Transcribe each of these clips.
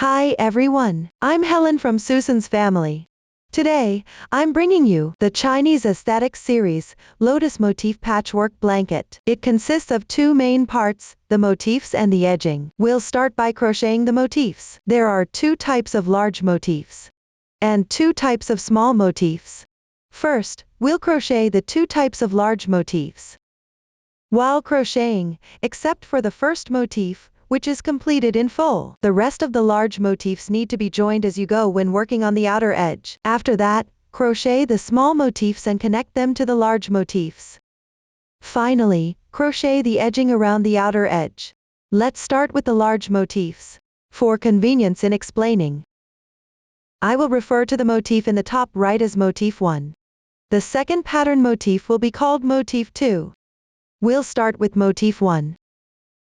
Hi everyone, I'm Helen from Susan's family. Today, I'm bringing you the Chinese aesthetic series, Lotus Motif Patchwork Blanket. It consists of two main parts, the motifs and the edging. We'll start by crocheting the motifs. There are two types of large motifs and two types of small motifs. First, we'll crochet the two types of large motifs. While crocheting, except for the first motif, which is completed in full, the rest of the large motifs need to be joined as you go when working on the outer edge. After that, crochet the small motifs and connect them to the large motifs. Finally, crochet the edging around the outer edge. Let's start with the large motifs. For convenience in explaining, I will refer to the motif in the top right as motif 1. The second pattern motif will be called motif 2. We'll start with motif 1,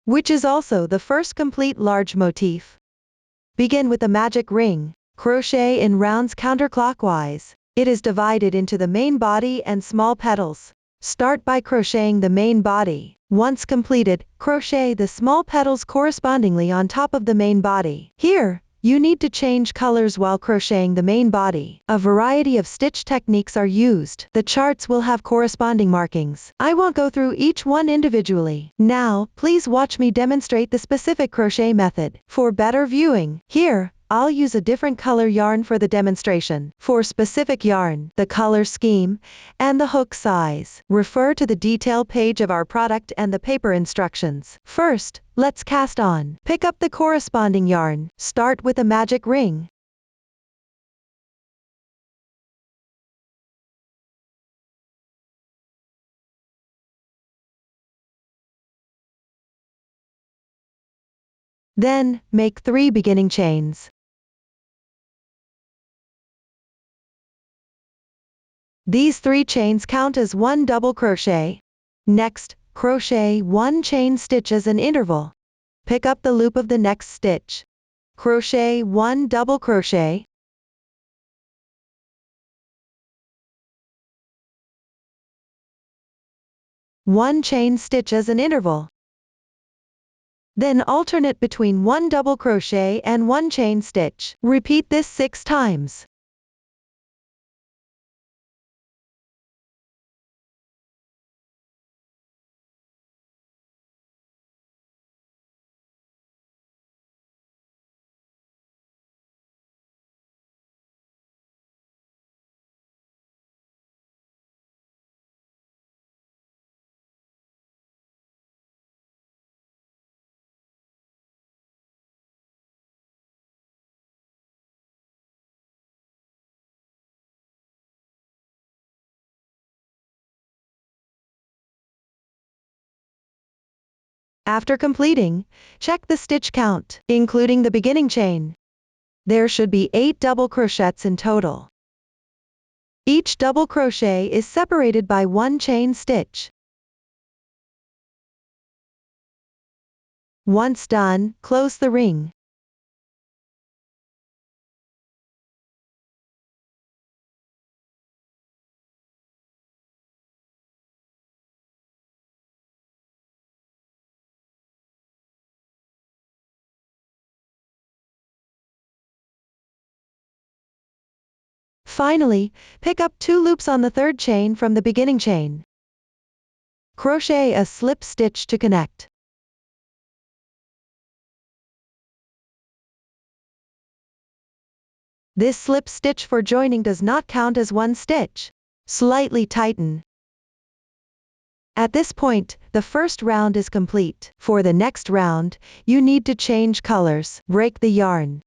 which is also the first complete large motif. Begin with the magic ring. Crochet in rounds counterclockwise. It is divided into the main body and small petals. Start by crocheting the main body. Once completed, crochet the small petals correspondingly on top of the main body. Here, you need to change colors while crocheting the main body. A variety of stitch techniques are used. The charts will have corresponding markings. I won't go through each one individually. Now, please watch me demonstrate the specific crochet method. For better viewing, here, I'll use a different color yarn for the demonstration. For specific yarn, the color scheme, and the hook size, refer to the detail page of our product and the paper instructions. First, let's cast on. Pick up the corresponding yarn. Start with a magic ring. Then, make 3 beginning chains. These 3 chains count as 1 double crochet. Next, crochet 1 chain stitch as an interval. Pick up the loop of the next stitch. Crochet 1 double crochet. One chain stitch as an interval. Then alternate between 1 double crochet and 1 chain stitch. Repeat this 6 times. After completing, check the stitch count, including the beginning chain. There should be 8 double crochets in total. Each double crochet is separated by 1 chain stitch. Once done, close the ring. Finally, pick up 2 loops on the third chain from the beginning chain. Crochet a slip stitch to connect. This slip stitch for joining does not count as 1 stitch. Slightly tighten. At this point, the first round is complete. For the next round, you need to change colors. Break the yarn.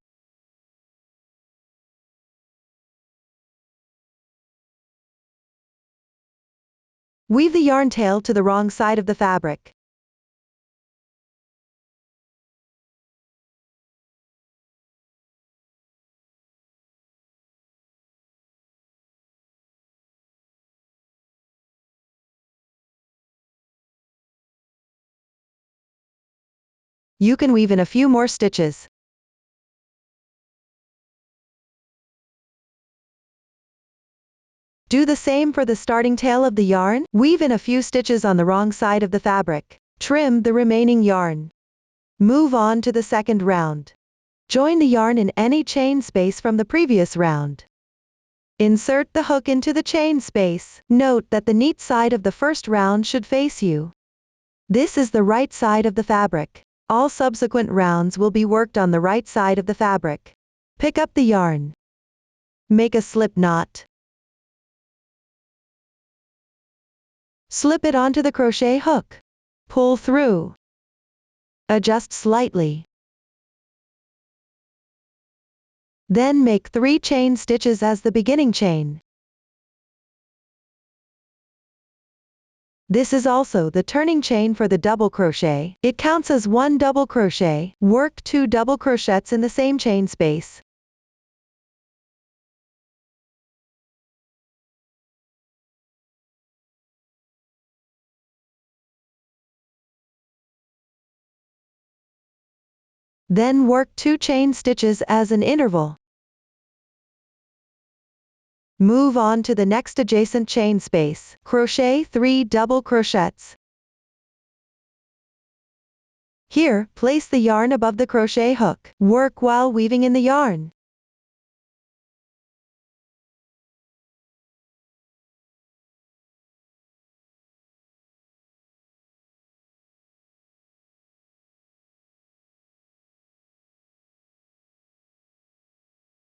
Weave the yarn tail to the wrong side of the fabric. You can weave in a few more stitches. Do the same for the starting tail of the yarn. Weave in a few stitches on the wrong side of the fabric. Trim the remaining yarn. Move on to the second round. Join the yarn in any chain space from the previous round. Insert the hook into the chain space. Note that the neat side of the first round should face you. This is the right side of the fabric. All subsequent rounds will be worked on the right side of the fabric. Pick up the yarn. Make a slip knot. Slip it onto the crochet hook. Pull through. Adjust slightly. Then make 3 chain stitches as the beginning chain. This is also the turning chain for the double crochet. It counts as 1 double crochet. Work 2 double crochets in the same chain space. Then work 2 chain stitches as an interval. Move on to the next adjacent chain space. Crochet 3 double crochets. Here, place the yarn above the crochet hook. Work while weaving in the yarn.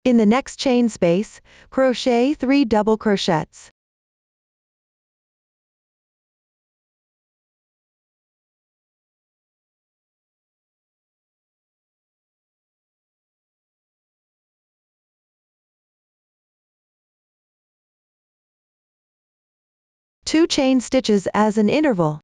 In the next chain space, crochet 3 double crochets. Two chain stitches as an interval.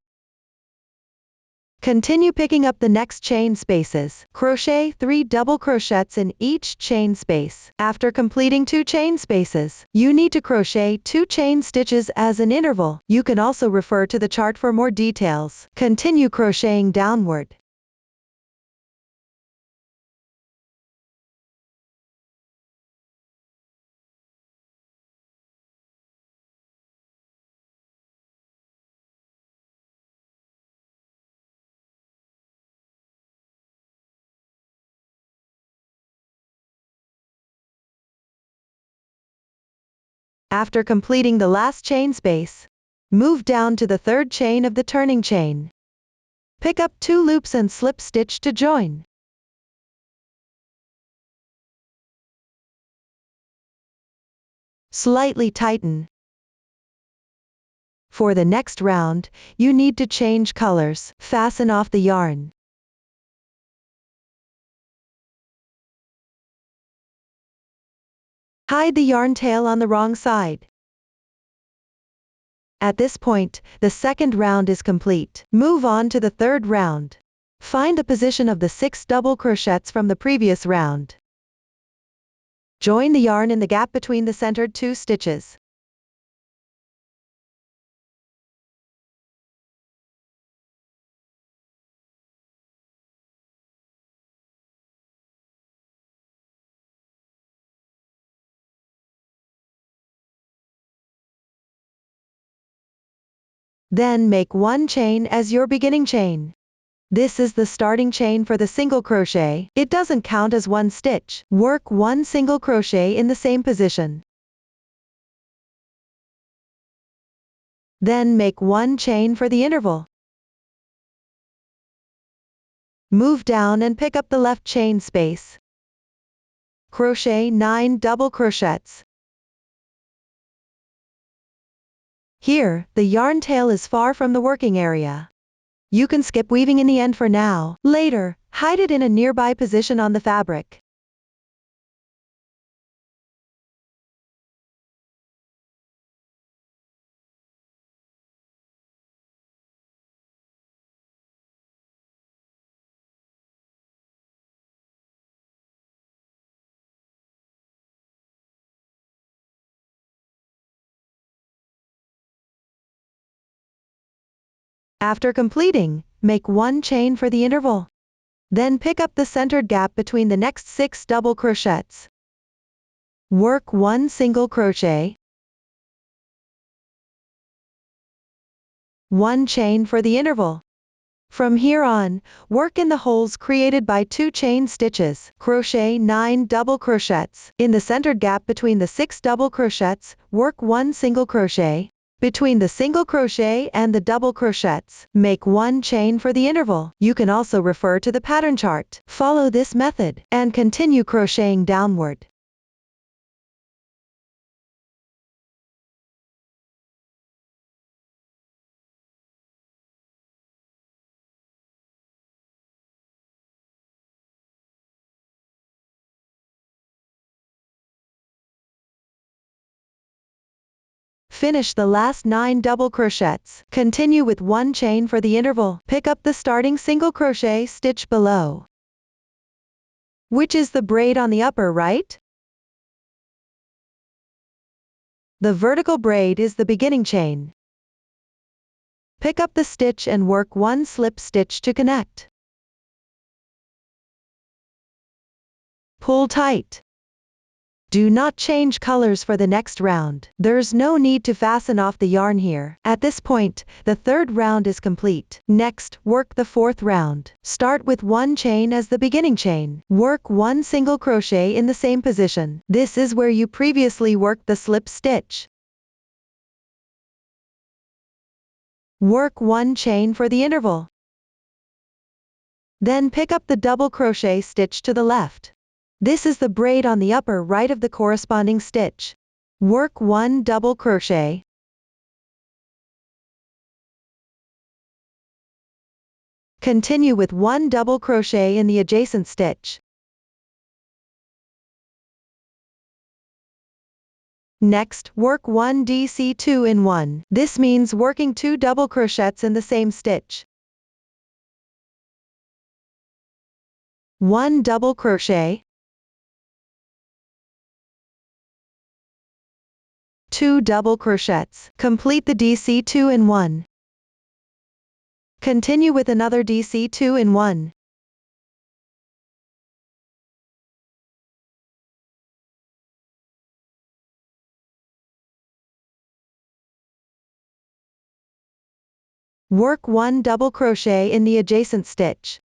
Continue picking up the next chain spaces. Crochet 3 double crochets in each chain space. After completing 2 chain spaces, you need to crochet 2 chain stitches as an interval. You can also refer to the chart for more details. Continue crocheting downward. After completing the last chain space, move down to the third chain of the turning chain. Pick up 2 loops and slip stitch to join. Slightly tighten. For the next round, you need to change colors. Fasten off the yarn. Hide the yarn tail on the wrong side. At this point, the second round is complete. Move on to the third round. Find the position of the 6 double crochets from the previous round. Join the yarn in the gap between the centered 2 stitches. Then make 1 chain as your beginning chain. This is the starting chain for the single crochet. It doesn't count as 1 stitch. Work 1 single crochet in the same position. Then make 1 chain for the interval. Move down and pick up the left chain space. Crochet 9 double crochets. Here, the yarn tail is far from the working area. You can skip weaving in the end for now. Later, hide it in a nearby position on the fabric. After completing, make 1 chain for the interval. Then pick up the centered gap between the next 6 double crochets. Work 1 single crochet, 1 chain for the interval. From here on, work in the holes created by 2 chain stitches. Crochet 9 double crochets. In the centered gap between the 6 double crochets, work 1 single crochet. Between the single crochet and the double crochets, make 1 chain for the interval. You can also refer to the pattern chart. Follow this method, and continue crocheting downward. Finish the last 9 double crochets. Continue with 1 chain for the interval. Pick up the starting single crochet stitch below, which is the braid on the upper right. The vertical braid is the beginning chain. Pick up the stitch and work 1 slip stitch to connect. Pull tight. Do not change colors for the next round. There's no need to fasten off the yarn here. At this point, the 3rd round is complete. Next, work the 4th round. Start with 1 chain as the beginning chain. Work 1 single crochet in the same position. This is where you previously worked the slip stitch. Work 1 chain for the interval. Then pick up the double crochet stitch to the left. This is the braid on the upper right of the corresponding stitch. Work 1 double crochet. Continue with 1 double crochet in the adjacent stitch. Next, work 1 DC 2 in 1. This means working 2 double crochets in the same stitch. 1 double crochet. 2 double crochets. Complete the DC 2 in 1. Continue with another DC 2 in 1. Work 1 double crochet in the adjacent stitch.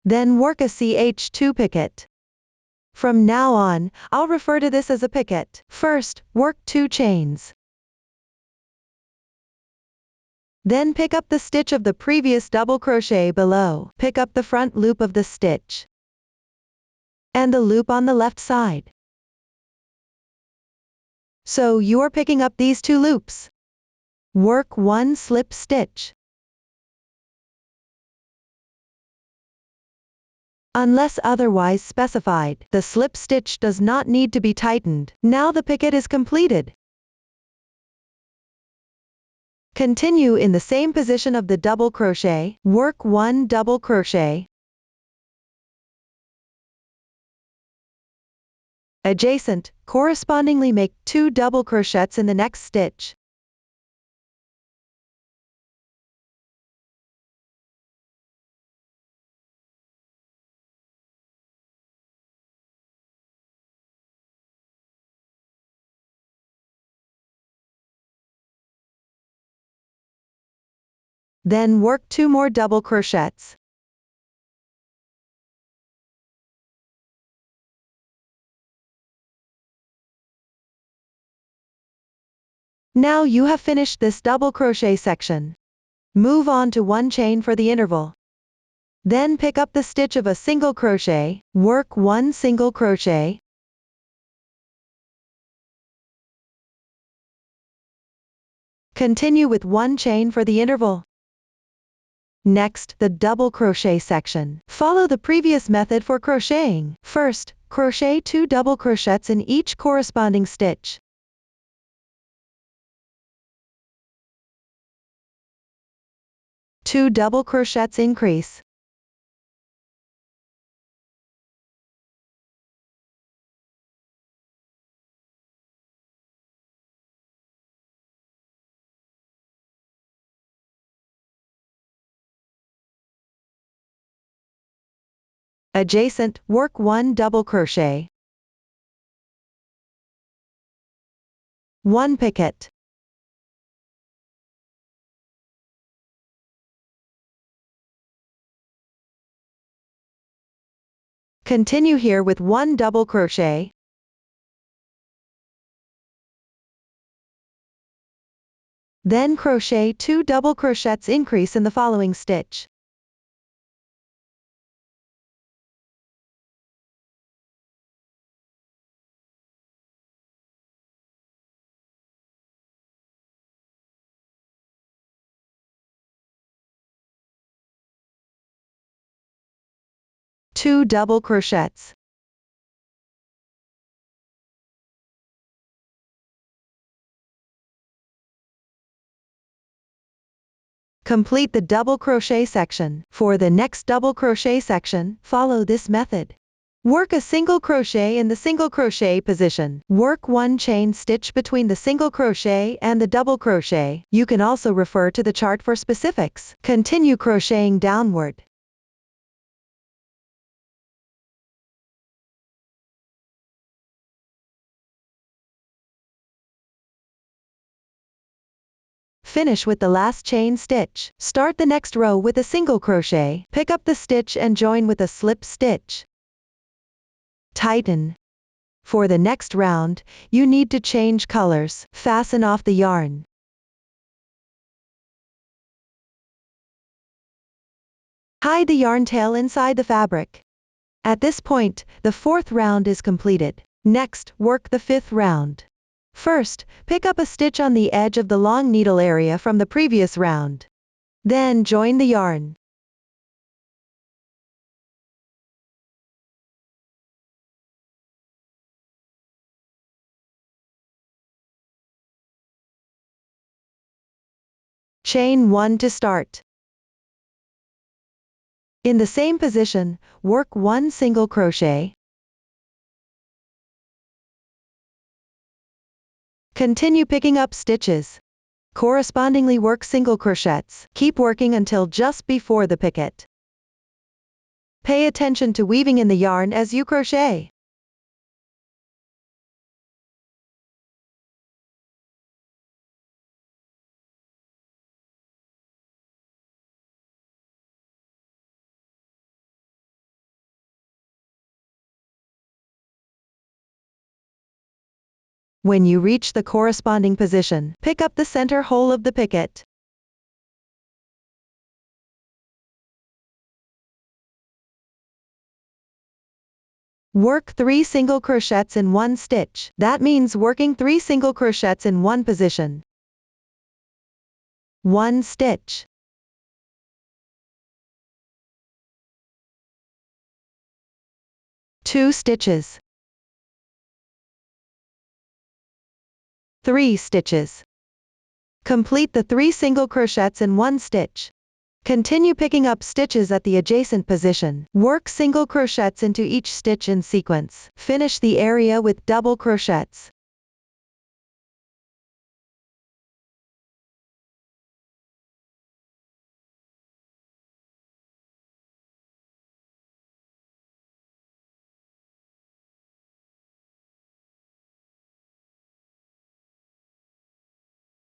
Then work a CH2 picot. From now on, I'll refer to this as a picot. First, work 2 chains. Then pick up the stitch of the previous double crochet below. Pick up the front loop of the stitch and the loop on the left side. So you are picking up these 2 loops. Work 1 slip stitch. Unless otherwise specified, the slip stitch does not need to be tightened. Now the picot is completed. Continue in the same position of the double crochet. Work 1 double crochet. Adjacent, correspondingly make 2 double crochets in the next stitch. Then work 2 more double crochets. Now you have finished this double crochet section. Move on to 1 chain for the interval. Then pick up the stitch of a single crochet, work 1 single crochet. Continue with 1 chain for the interval. Next, the double crochet section. Follow the previous method for crocheting. First, crochet 2 double crochets in each corresponding stitch. Two double crochets increase. Adjacent, work 1 double crochet. 1 picot. Continue here with 1 double crochet. Then crochet 2 double crochets, increase in the following stitch. Two double crochets. Complete the double crochet section. For the next double crochet section, follow this method. Work a single crochet in the single crochet position. Work 1 chain stitch between the single crochet and the double crochet. You can also refer to the chart for specifics. Continue crocheting downward. Finish with the last chain stitch. Start the next row with a single crochet. Pick up the stitch and join with a slip stitch. Tighten. For the next round, you need to change colors. Fasten off the yarn. Hide the yarn tail inside the fabric. At this point, the 4th round is completed. Next, work the 5th round. First, pick up a stitch on the edge of the long needle area from the previous round. Then join the yarn. Chain 1 to start. In the same position, work 1 single crochet. Continue picking up stitches. Correspondingly work single crochets. Keep working until just before the picot. Pay attention to weaving in the yarn as you crochet. When you reach the corresponding position, pick up the center hole of the picot. Work 3 single crochets in 1 stitch. That means working 3 single crochets in 1 position. 1 stitch. 2 stitches. 3 stitches. Complete the 3 single crochets in 1 stitch. Continue picking up stitches at the adjacent position. Work single crochets into each stitch in sequence. Finish the area with double crochets.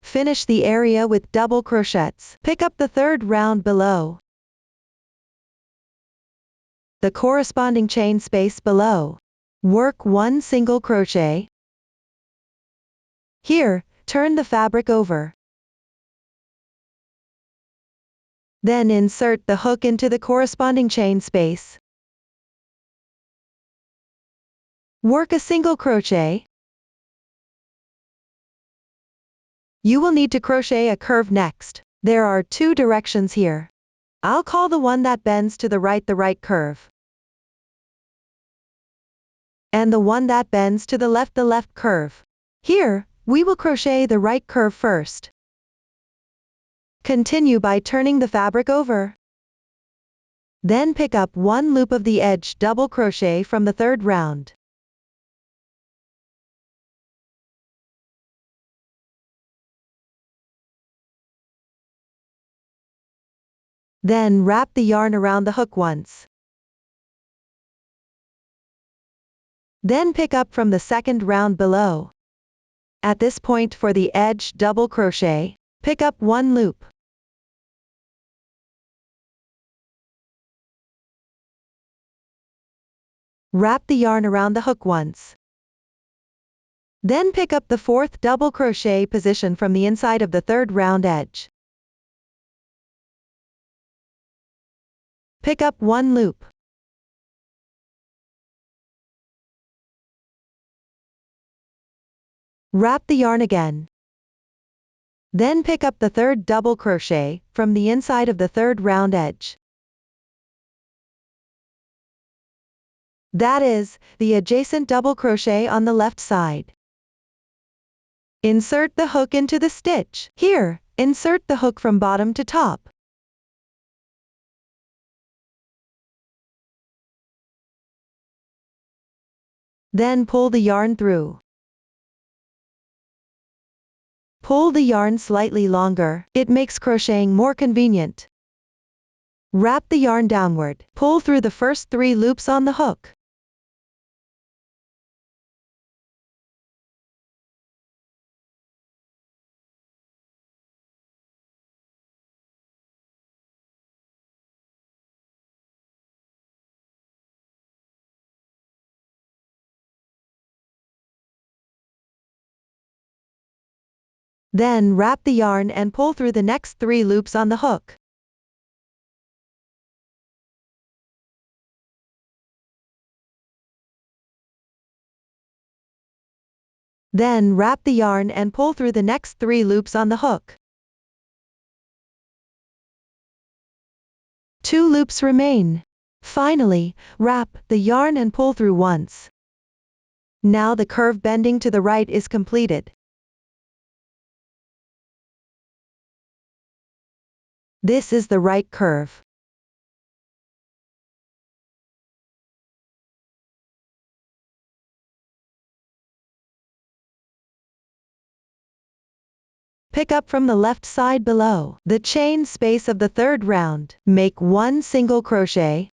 Finish the area with double crochets. Pick up the 3rd round below. The corresponding chain space below. Work 1 single crochet. Here, turn the fabric over. Then insert the hook into the corresponding chain space. Work a single crochet. You will need to crochet a curve next. There are 2 directions here. I'll call the one that bends to the right curve. And the one that bends to the left curve. Here, we will crochet the right curve first. Continue by turning the fabric over. Then pick up 1 loop of the edge double crochet from the 3rd round. Then wrap the yarn around the hook once. Then pick up from the 2nd round below. At this point, for the edge double crochet, pick up 1 loop. Wrap the yarn around the hook once. Then pick up the fourth double crochet position from the inside of the third round edge. Pick up one loop. Wrap the yarn again. Then pick up the third double crochet from the inside of the third round edge. That is, the adjacent double crochet on the left side. Insert the hook into the stitch. Here, insert the hook from bottom to top. Then pull the yarn through. Pull the yarn slightly longer, it makes crocheting more convenient. Wrap the yarn downward, pull through the first 3 loops on the hook. Then wrap the yarn and pull through the next 3 loops on the hook. Then wrap the yarn and pull through the next 3 loops on the hook. 2 loops remain. Finally, wrap the yarn and pull through once. Now the curve bending to the right is completed. This is the right curve. Pick up from the left side below the chain space of the third round. Make 1 single crochet.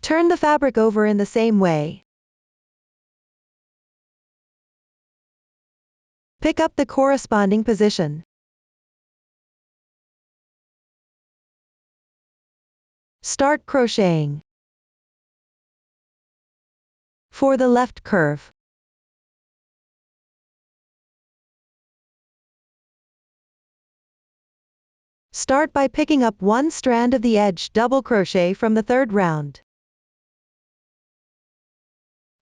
Turn the fabric over in the same way. Pick up the corresponding position. Start crocheting. For the left curve, start by picking up 1 strand of the edge double crochet from the third round.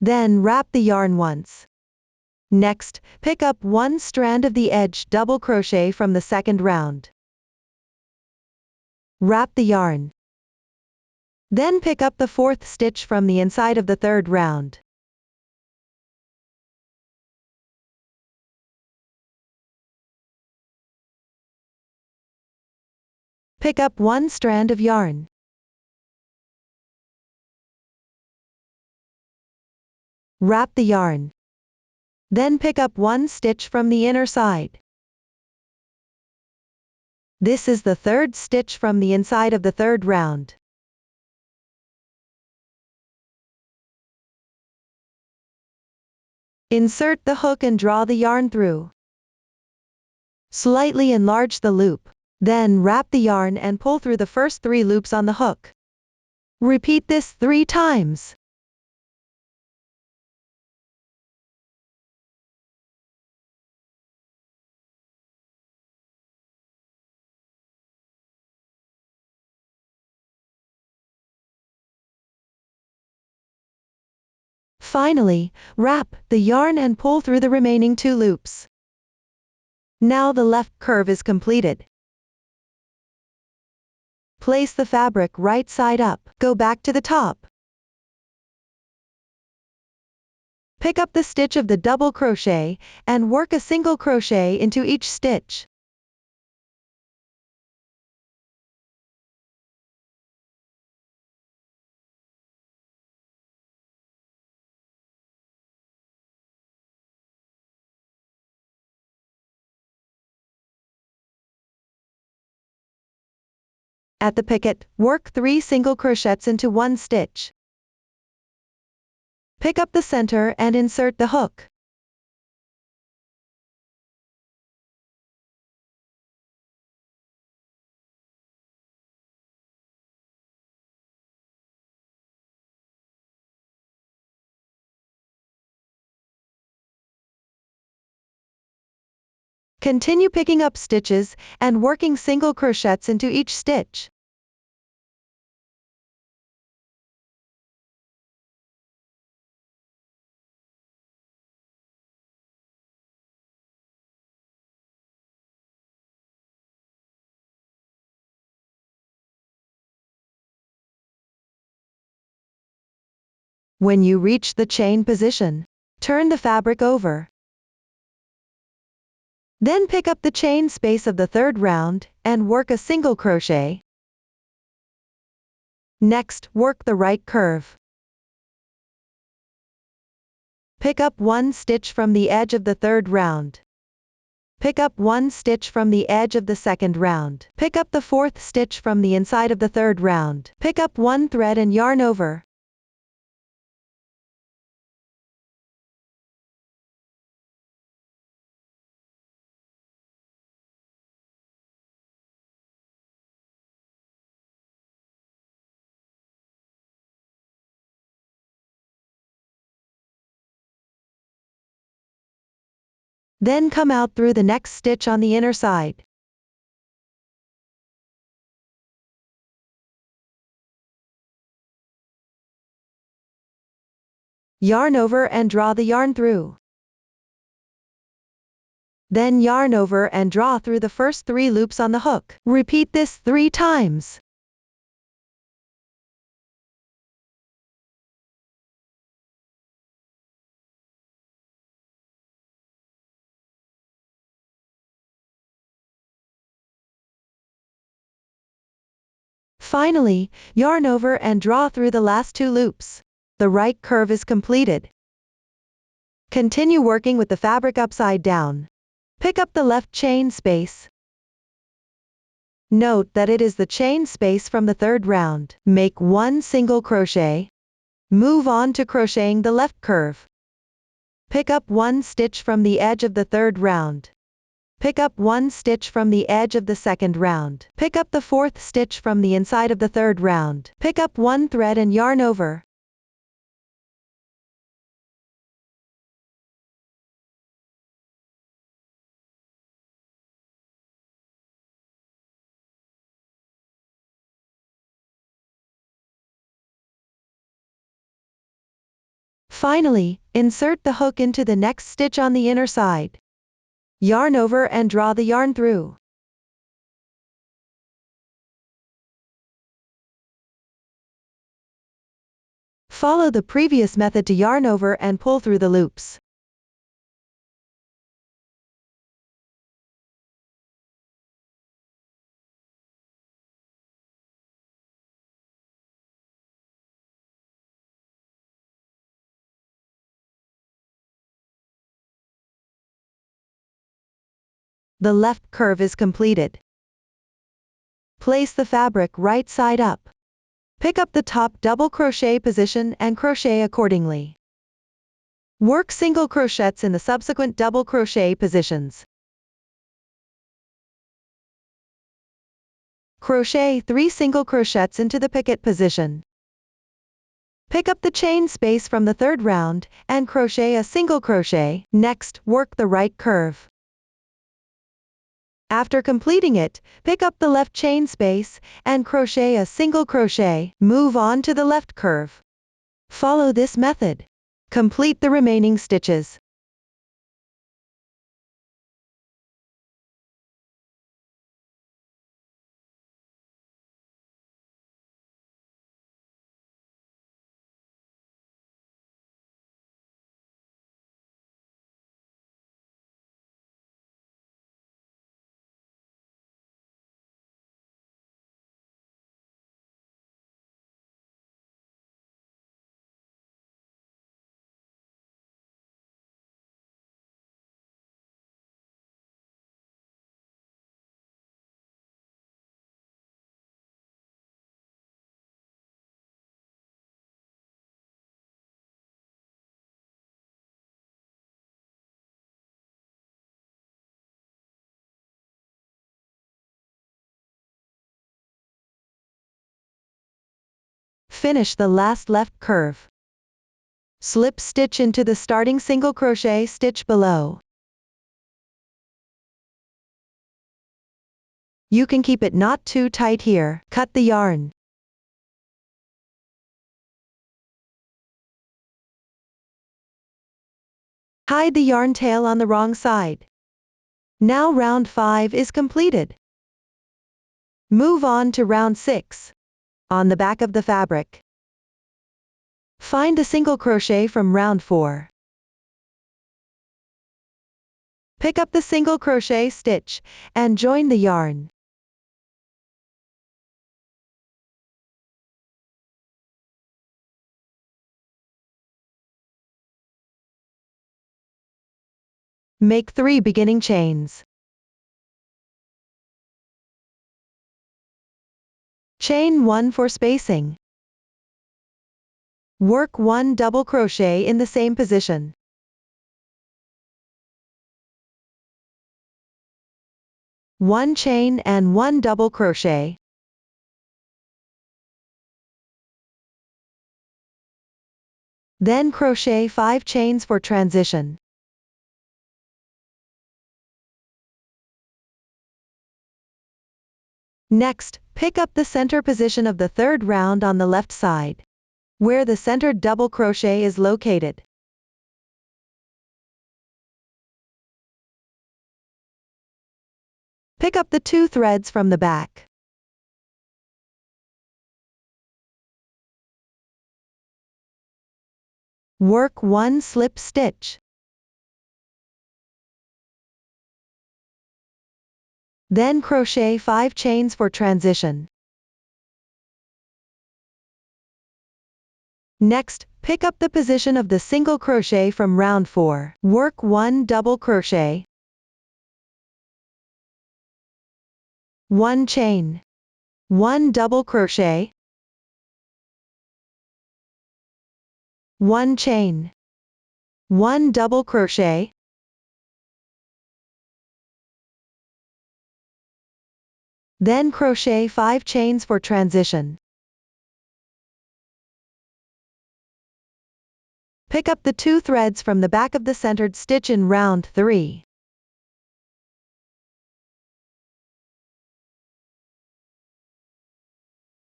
Then wrap the yarn once. Next, pick up 1 strand of the edge double crochet from the second round. Wrap the yarn. Then pick up the 4th stitch from the inside of the third round. Pick up 1 strand of yarn. Wrap the yarn. Then pick up 1 stitch from the inner side. This is the 3rd stitch from the inside of the third round. Insert the hook and draw the yarn through. Slightly enlarge the loop. Then wrap the yarn and pull through the first 3 loops on the hook. Repeat this 3 times. Finally, wrap the yarn and pull through the remaining 2 loops. Now the left curve is completed. Place the fabric right side up. Go back to the top. Pick up the stitch of the double crochet and work a single crochet into each stitch. At the picket, work 3 single crochets into 1 stitch. Pick up the center and insert the hook. Continue picking up stitches and working single crochets into each stitch. When you reach the chain position, turn the fabric over. Then pick up the chain space of the third round and work a single crochet. Next, work the right curve. Pick up one stitch from the edge of the third round. Pick up one stitch from the edge of the second round. Pick up the fourth stitch from the inside of the third round. Pick up one thread and yarn over. Then come out through the next stitch on the inner side. Yarn over and draw the yarn through. Then yarn over and draw through the first 3 loops on the hook. Repeat this 3 times. Finally, yarn over and draw through the last 2 loops. The right curve is completed. Continue working with the fabric upside down. Pick up the left chain space. Note that it is the chain space from the third round. Make 1 single crochet. Move on to crocheting the left curve. Pick up 1 stitch from the edge of the third round. Pick up 1 stitch from the edge of the second round. Pick up the fourth stitch from the inside of the third round. Pick up 1 thread and yarn over. Finally, insert the hook into the next stitch on the inner side. Yarn over and draw the yarn through. Follow the previous method to yarn over and pull through the loops. The left curve is completed. Place the fabric right side up. Pick up the top double crochet position and crochet accordingly. Work single crochets in the subsequent double crochet positions. Crochet 3 single crochets into the picket position. Pick up the chain space from the third round and crochet a single crochet. Next, work the right curve. After completing it, pick up the left chain space and crochet a single crochet. Move on to the left curve. Follow this method. Complete the remaining stitches. Finish the last left curve. Slip stitch into the starting single crochet stitch below. You can keep it not too tight here. Cut the yarn. Hide the yarn tail on the wrong side. Now round 5 is completed. Move on to round 6. On the back of the fabric, find the single crochet from round 4. Pick up the single crochet stitch and join the yarn. Make 3 beginning chains. Chain 1 for spacing. Work 1 double crochet in the same position. One chain and 1 double crochet. Then crochet 5 chains for transition. Next, pick up the center position of the third round on the left side, where the centered double crochet is located. Pick up the 2 threads from the back. Work 1 slip stitch. Then crochet 5 chains for transition. Next, pick up the position of the single crochet from round 4. Work 1 double crochet, 1 chain, 1 double crochet, 1 chain, 1 double crochet, then crochet 5 chains for transition. Pick up the 2 threads from the back of the centered stitch in round 3.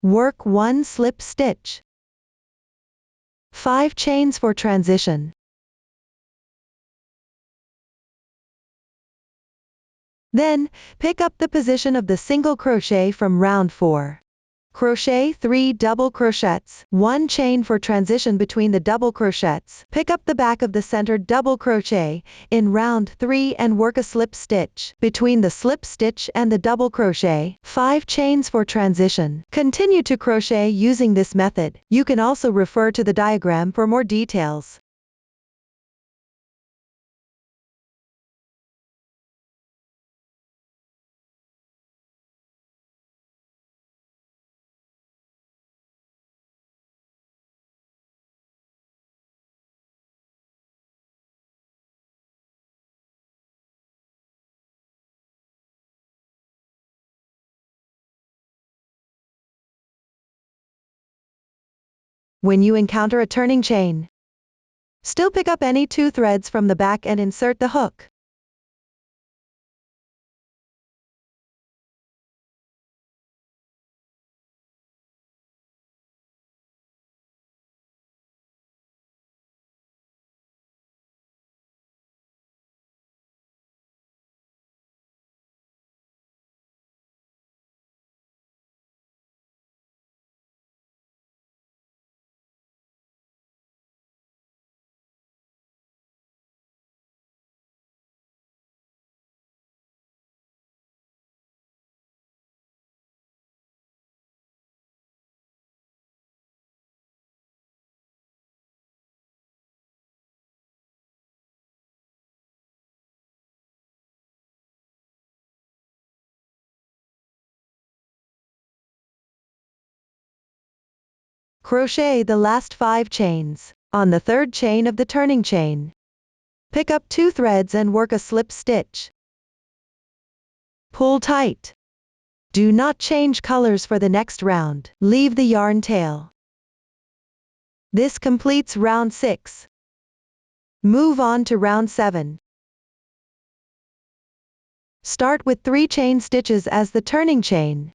Work 1 slip stitch, 5 chains for transition. Then, pick up the position of the single crochet from round 4. Crochet 3 double crochets, 1 chain for transition between the double crochets. Pick up the back of the centered double crochet in round 3 and work a slip stitch between the slip stitch and the double crochet. 5 chains for transition. Continue to crochet using this method. You can also refer to the diagram for more details. When you encounter a turning chain, still pick up any 2 threads from the back and insert the hook. Crochet the last 5 chains. On the third chain of the turning chain, pick up 2 threads and work a slip stitch. Pull tight. Do not change colors for the next round. Leave the yarn tail. This completes round 6. Move on to round 7. Start with 3 chain stitches as the turning chain.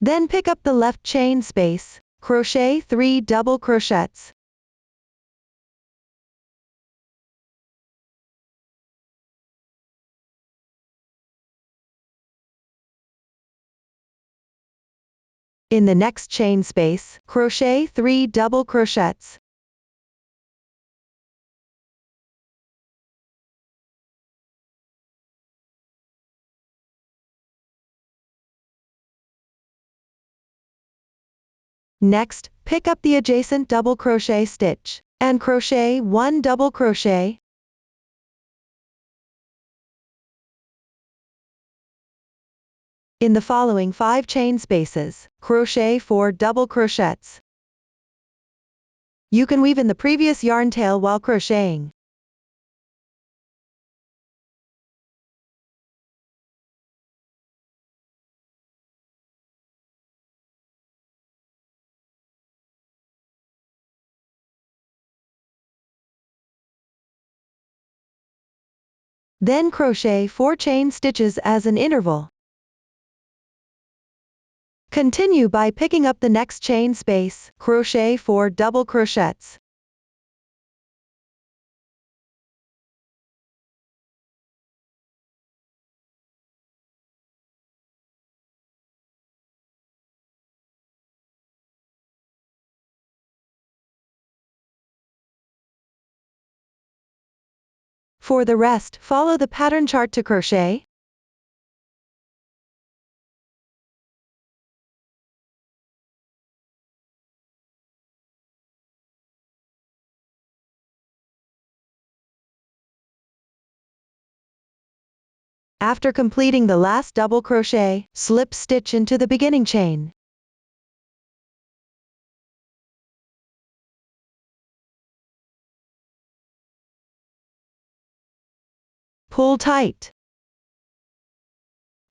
Then pick up the left chain space, crochet 3 double crochets. In the next chain space, crochet 3 double crochets. Next, pick up the adjacent double crochet stitch, and crochet 1 double crochet. In the following 5 chain spaces, crochet 4 double crochets. You can weave in the previous yarn tail while crocheting. Then crochet 4 chain stitches as an interval. Continue by picking up the next chain space, crochet 4 double crochets. For the rest, follow the pattern chart to crochet. After completing the last double crochet, slip stitch into the beginning chain. Pull tight.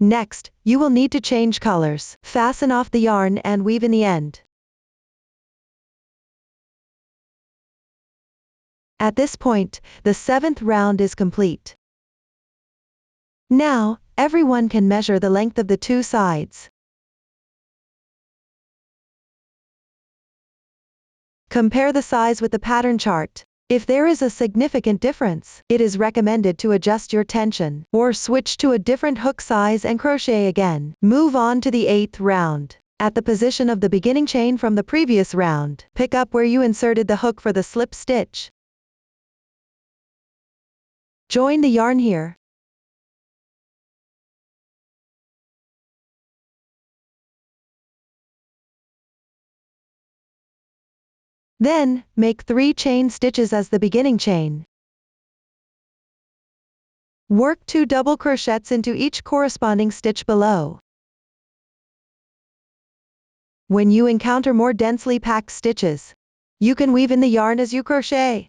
Next, you will need to change colors. Fasten off the yarn and weave in the end. At this point, the 7th round is complete. Now, everyone can measure the length of the 2 sides. Compare the size with the pattern chart. If there is a significant difference, it is recommended to adjust your tension, or switch to a different hook size and crochet again. Move on to the 8th round. At the position of the beginning chain from the previous round, pick up where you inserted the hook for the slip stitch. Join the yarn here. Then, make 3 chain stitches as the beginning chain. Work 2 double crochets into each corresponding stitch below. When you encounter more densely packed stitches, you can weave in the yarn as you crochet.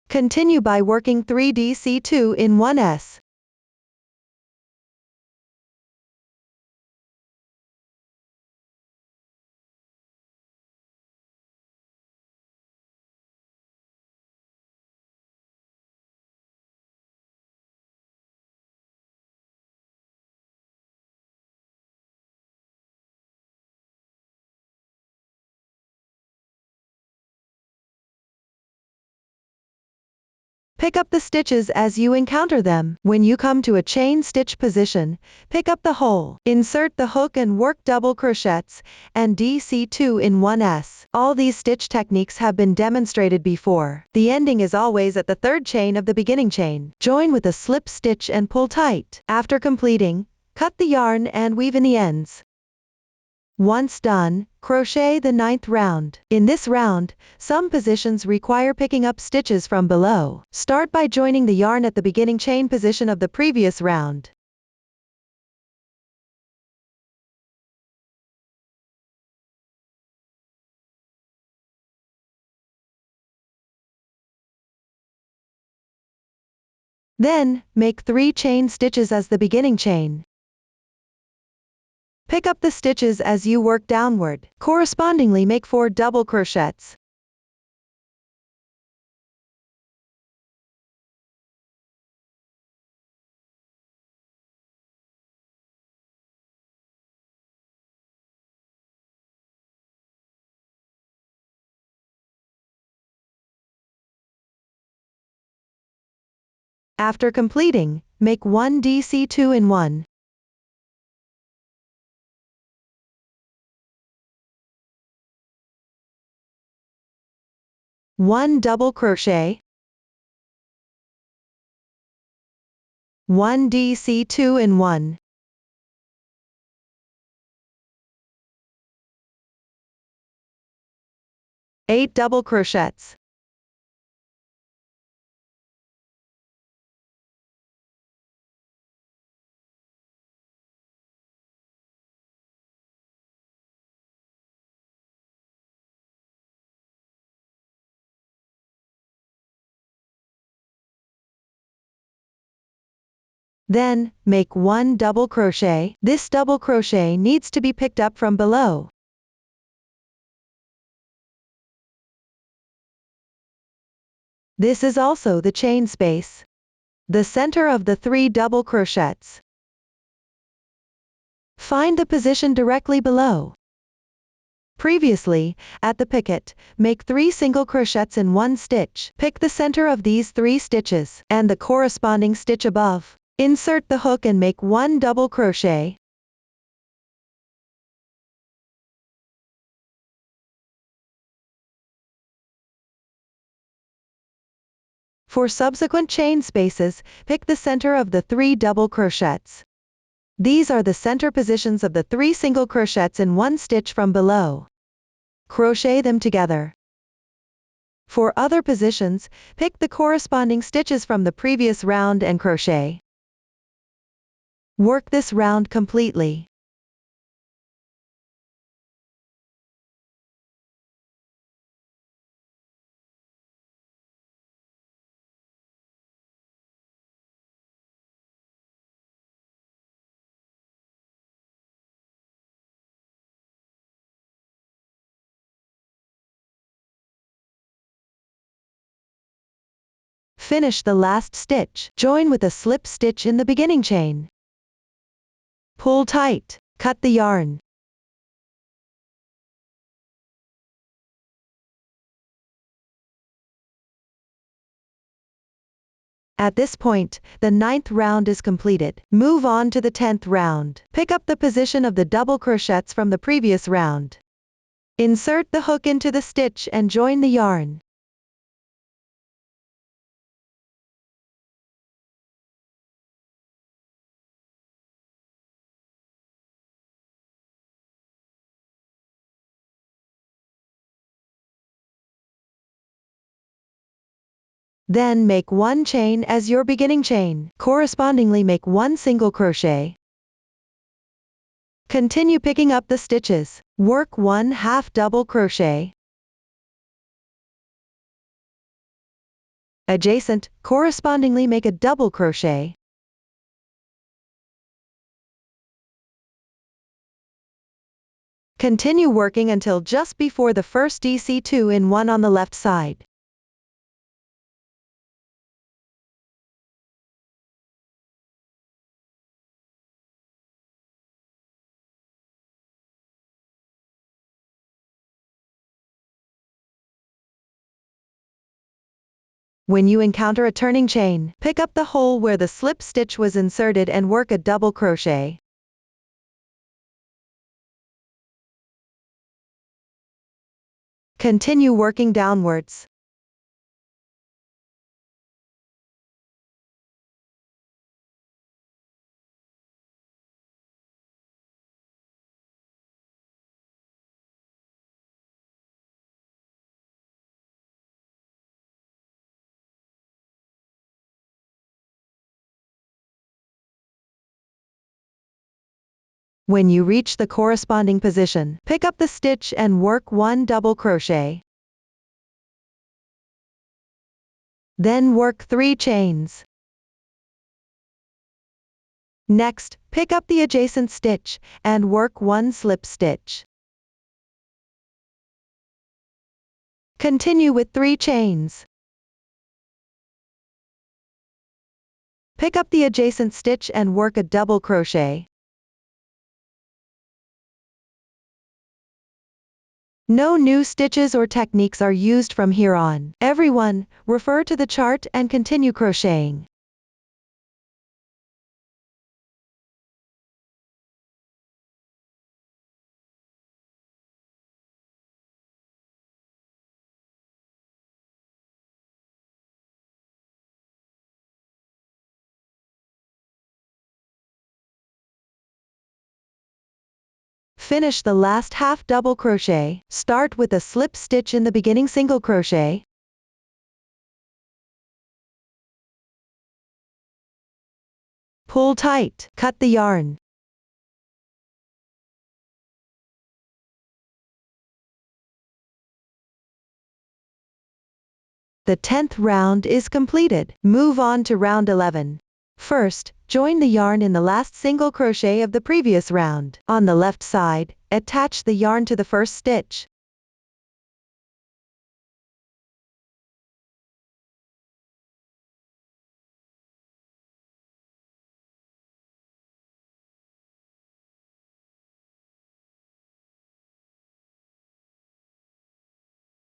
Continue by working 3DC2 in 1S. Pick up the stitches as you encounter them. When you come to a chain stitch position, pick up the hole, insert the hook and work double crochets, and DC2 in 1S. All these stitch techniques have been demonstrated before. The ending is always at the 3rd chain of the beginning chain. Join with a slip stitch and pull tight. After completing, cut the yarn and weave in the ends. Once done, crochet the 9th round. In this round, some positions require picking up stitches from below. Start by joining the yarn at the beginning chain position of the previous round. Then, make 3 chain stitches as the beginning chain. Pick up the stitches as you work downward. Correspondingly make 4 double crochets. After completing, make 1 DC 2-in-1. 1 double crochet, 1 DC 2-in-1, 8 double crochets, then, make 1 double crochet. This double crochet needs to be picked up from below. This is also the chain space, the center of the 3 double crochets. Find the position directly below. Previously, at the picot, make 3 single crochets in 1 stitch. Pick the center of these 3 stitches, and the corresponding stitch above. Insert the hook and make 1 double crochet. For subsequent chain spaces, pick the center of the 3 double crochets. These are the center positions of the 3 single crochets in 1 stitch from below. Crochet them together. For other positions, pick the corresponding stitches from the previous round and crochet. Work this round completely. Finish the last stitch. Join with a slip stitch in the beginning chain. Pull tight. Cut the yarn. At this point, the 9th round is completed. Move on to the 10th round. Pick up the position of the double crochets from the previous round. Insert the hook into the stitch and join the yarn. Then make 1 chain as your beginning chain. Correspondingly make 1 single crochet. Continue picking up the stitches. Work 1 half double crochet. Adjacent, correspondingly make a double crochet. Continue working until just before the first DC 2-in-1 on the left side. When you encounter a turning chain, pick up the hole where the slip stitch was inserted and work a double crochet. Continue working downwards. When you reach the corresponding position, pick up the stitch and work 1 double crochet. Then work 3 chains. Next, pick up the adjacent stitch, and work 1 slip stitch. Continue with 3 chains. Pick up the adjacent stitch and work a double crochet. No new stitches or techniques are used from here on. Everyone, refer to the chart and continue crocheting. Finish the last half double crochet. Start with a slip stitch in the beginning single crochet. Pull tight. Cut the yarn. The 10th round is completed. Move on to round 11. First, join the yarn in the last single crochet of the previous round. On the left side, attach the yarn to the first stitch.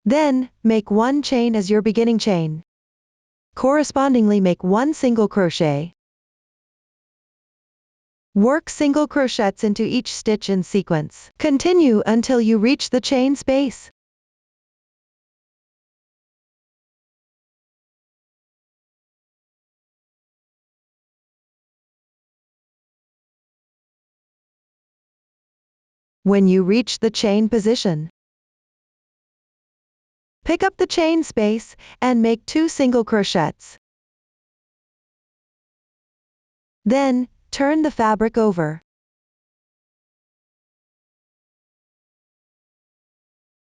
Then, make 1 chain as your beginning chain. Correspondingly, make 1 single crochet. Work single crochets into each stitch in sequence. Continue until you reach the chain space. When you reach the chain position, pick up the chain space and make 2 single crochets. Then, turn the fabric over.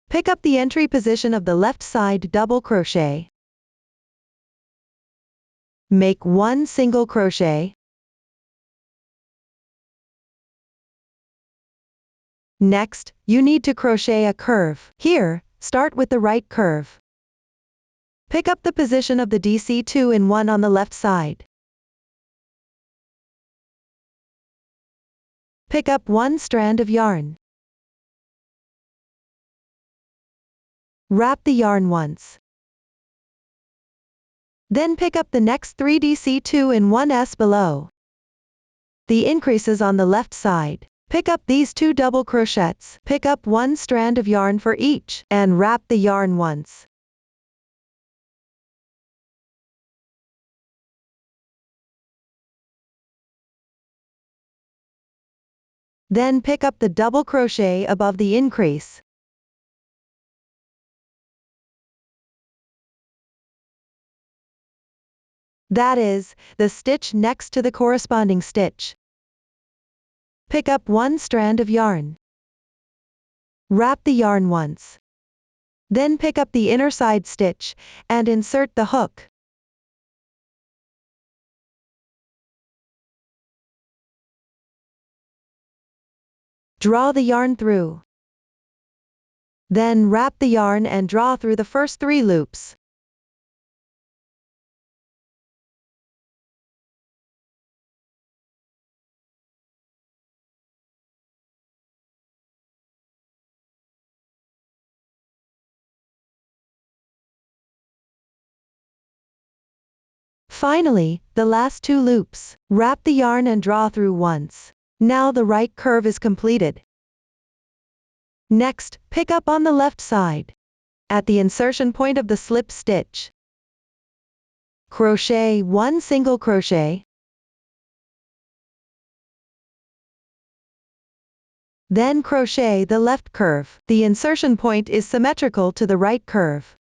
Pick up the entry position of the left side double crochet. Make 1 single crochet. Next, you need to crochet a curve. Here, start with the right curve. Pick up the position of the DC 2-in-1 on the left side. Pick up 1 strand of yarn. Wrap the yarn once. Then pick up the next 3 DC 2-in-1s below the increases on the left side. Pick up these 2 double crochets. Pick up 1 strand of yarn for each, and wrap the yarn once. Then pick up the double crochet above the increase. That is, the stitch next to the corresponding stitch. Pick up 1 strand of yarn. Wrap the yarn once. Then pick up the inner side stitch, and insert the hook. Draw the yarn through. Then wrap the yarn and draw through the first 3 loops. Finally, the last 2 loops. Wrap the yarn and draw through once. Now the right curve is completed. Next, pick up on the left side. At the insertion point of the slip stitch, crochet 1 single crochet. Then crochet the left curve. The insertion point is symmetrical to the right curve.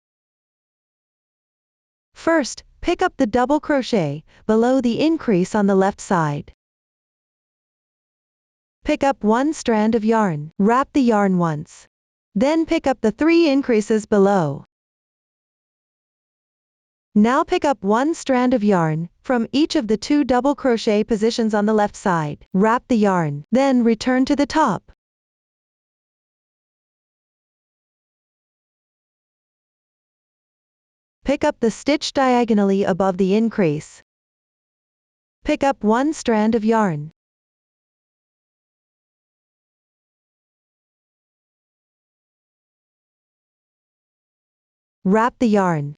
First, pick up the double crochet below the increase on the left side. Pick up 1 strand of yarn. Wrap the yarn once. Then pick up the 3 increases below. Now pick up one strand of yarn from each of the 2 double crochet positions on the left side. Wrap the yarn, then return to the top. Pick up the stitch diagonally above the increase. Pick up one strand of yarn. Wrap the yarn.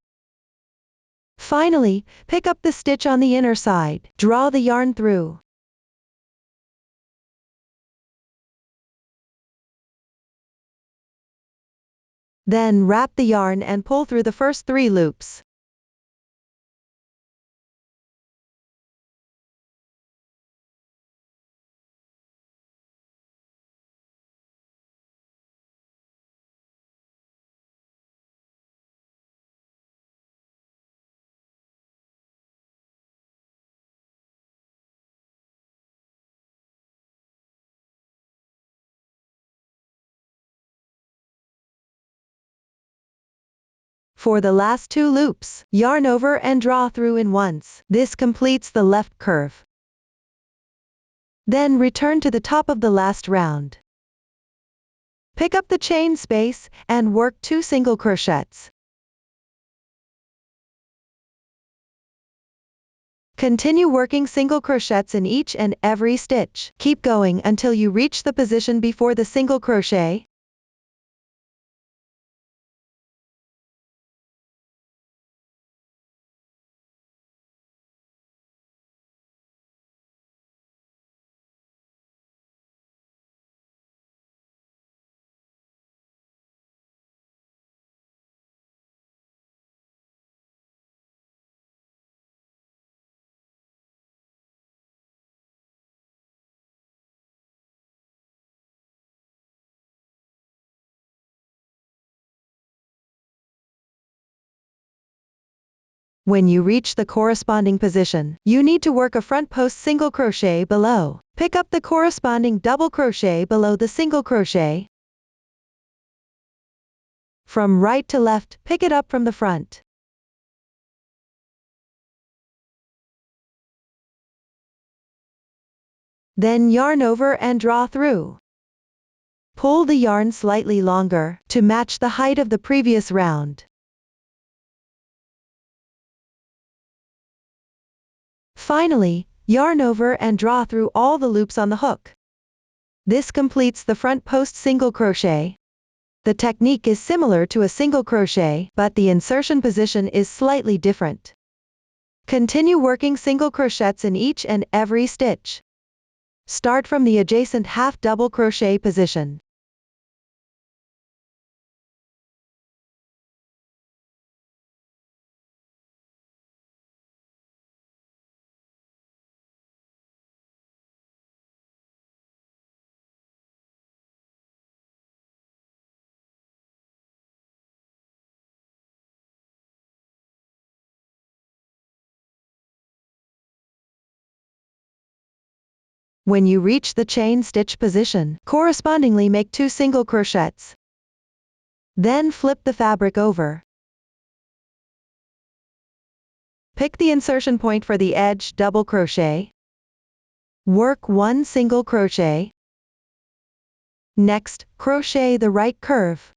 Finally, pick up the stitch on the inner side. Draw the yarn through. Then wrap the yarn and pull through the first 3 loops. For the last 2 loops, yarn over and draw through in once. This completes the left curve. Then return to the top of the last round. Pick up the chain space and work 2 single crochets. Continue working single crochets in each and every stitch. Keep going until you reach the position before the single crochet. When you reach the corresponding position, you need to work a front post single crochet below. Pick up the corresponding double crochet below the single crochet. From right to left, pick it up from the front. Then yarn over and draw through. Pull the yarn slightly longer to match the height of the previous round. Finally, yarn over and draw through all the loops on the hook. This completes the front post single crochet. The technique is similar to a single crochet, but the insertion position is slightly different. Continue working single crochets in each and every stitch. Start from the adjacent half double crochet position. When you reach the chain stitch position, correspondingly make 2 single crochets. Then flip the fabric over. Pick the insertion point for the edge double crochet. Work 1 single crochet. Next, crochet the right curve.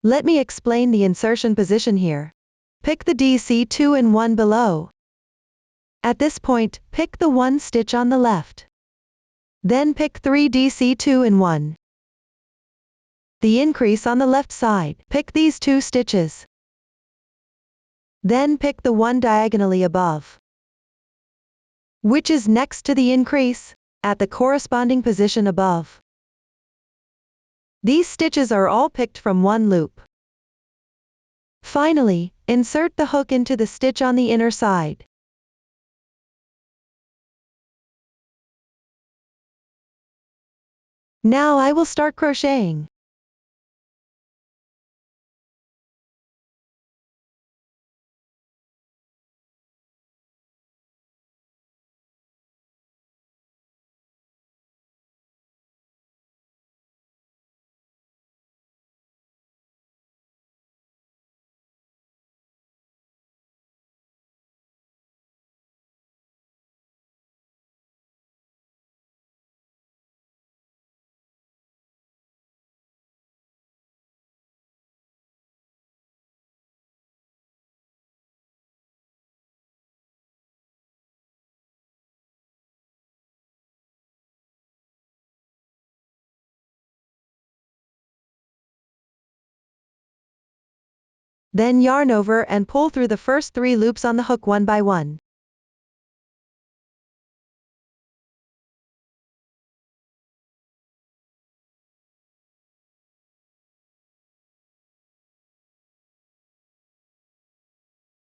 Let me explain the insertion position here. Pick the DC 2 and 1 below. At this point, pick the 1 stitch on the left. Then pick 3 DC 2 and 1. The increase on the left side, pick these 2 stitches. Then pick the one diagonally above, which is next to the increase, at the corresponding position above. These stitches are all picked from one loop. Finally, insert the hook into the stitch on the inner side. Now I will start crocheting. Then yarn over and pull through the first 3 loops on the hook one by one.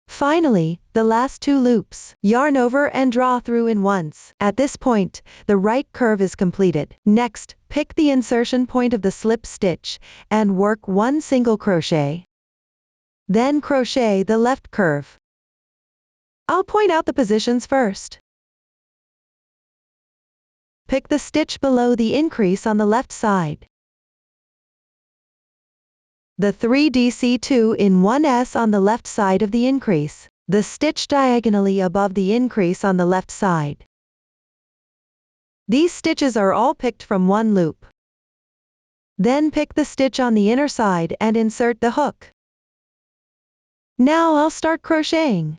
Finally, the last 2 loops. Yarn over and draw through in once. At this point, the right curve is completed. Next, pick the insertion point of the slip stitch, and work 1 single crochet. Then crochet the left curve. I'll point out the positions first. Pick the stitch below the increase on the left side. The 3DC2 in 1S on the left side of the increase. The stitch diagonally above the increase on the left side. These stitches are all picked from 1 loop. Then pick the stitch on the inner side and insert the hook. Now I'll start crocheting.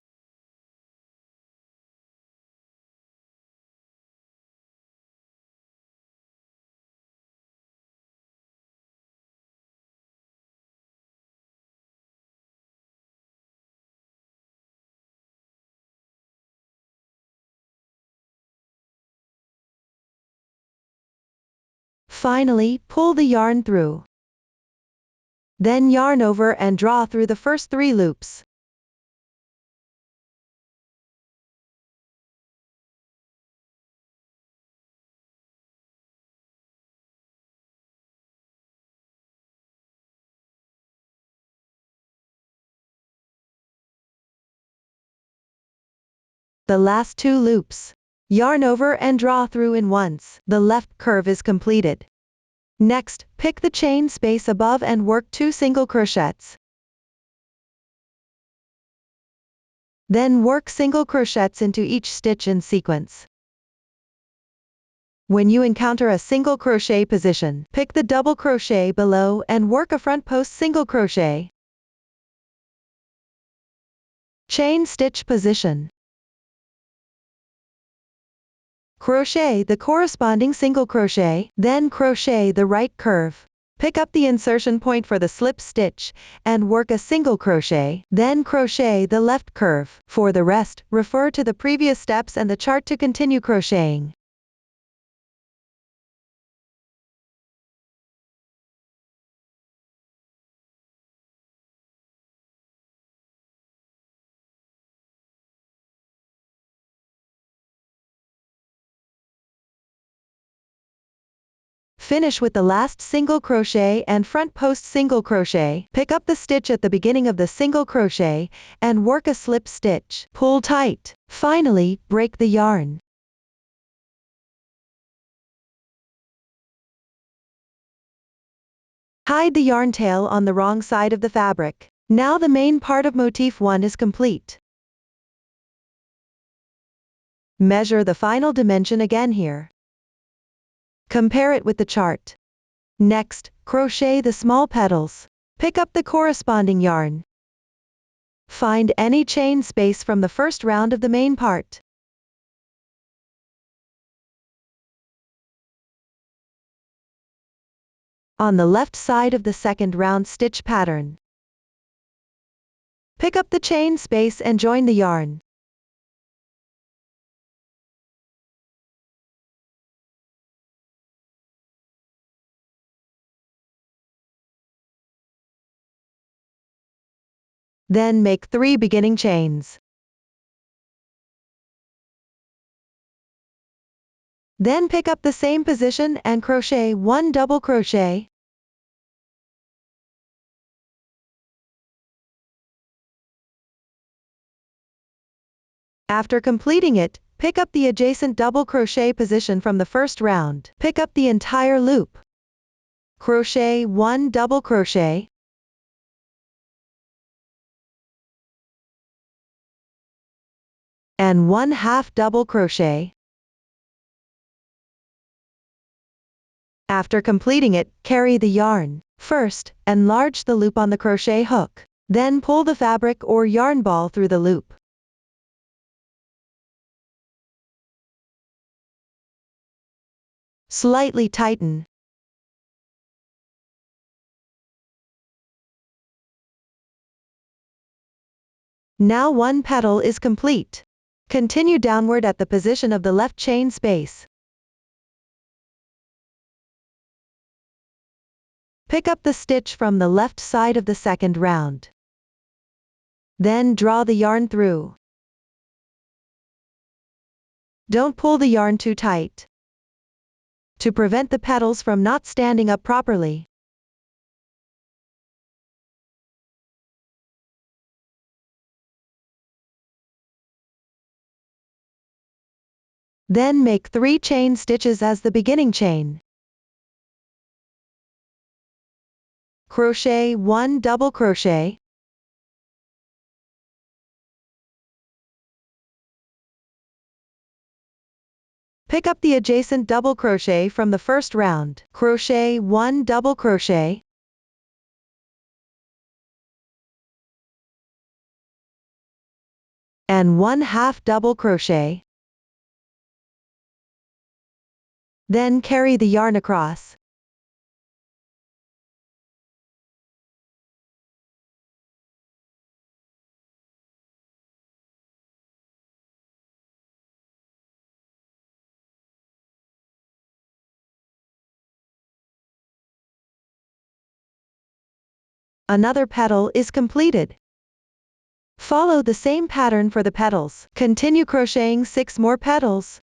Finally, pull the yarn through. Then yarn over and draw through the first 3 loops. The last 2 loops. Yarn over and draw through in once. The left curve is completed. Next, pick the chain space above and work 2 single crochets. Then work single crochets into each stitch in sequence. When you encounter a single crochet position, pick the double crochet below and work a front post single crochet. Chain stitch position. Crochet the corresponding single crochet, then crochet the right curve. Pick up the insertion point for the slip stitch, and work a single crochet, then crochet the left curve. For the rest, refer to the previous steps and the chart to continue crocheting. Finish with the last single crochet and front post single crochet. Pick up the stitch at the beginning of the single crochet, and work a slip stitch. Pull tight. Finally, break the yarn. Hide the yarn tail on the wrong side of the fabric. Now the main part of motif 1 is complete. Measure the final dimension again here. Compare it with the chart. Next, crochet the small petals. Pick up the corresponding yarn. Find any chain space from the first round of the main part. On the left side of the second round stitch pattern, pick up the chain space and join the yarn. Then make 3 beginning chains. Then pick up the same position and crochet 1 double crochet. After completing it, pick up the adjacent double crochet position from the first round. Pick up the entire loop. Crochet 1 double crochet. And 1/2 double crochet. After completing it, carry the yarn. First, enlarge the loop on the crochet hook. Then pull the fabric or yarn ball through the loop. Slightly tighten. Now one petal is complete. Continue downward at the position of the left chain space. Pick up the stitch from the left side of the second round. Then draw the yarn through. Don't pull the yarn too tight to prevent the petals from not standing up properly. Then make 3 chain stitches as the beginning chain. Crochet 1 double crochet. Pick up the adjacent double crochet from the first round. Crochet 1 double crochet. And 1/2 double crochet. Then carry the yarn across. Another petal is completed. Follow the same pattern for the petals. Continue crocheting 6 more petals.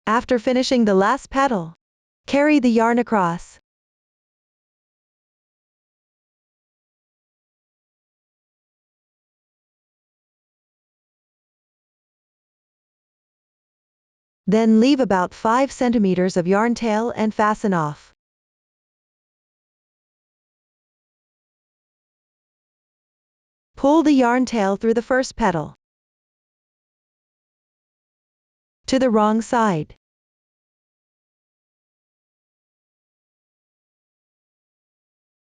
After finishing the last petal, carry the yarn across. Then leave about 5 centimeters of yarn tail and fasten off. Pull the yarn tail through the first petal to the wrong side.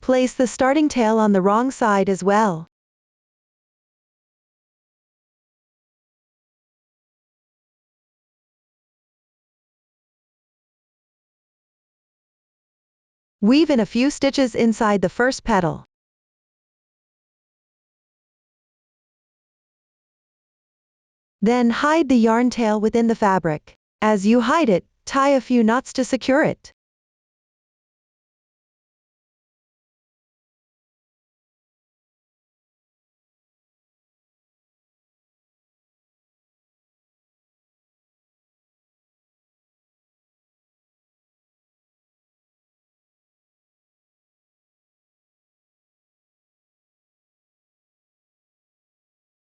Place the starting tail on the wrong side as well. Weave in a few stitches inside the first petal. Then hide the yarn tail within the fabric. As you hide it, tie a few knots to secure it.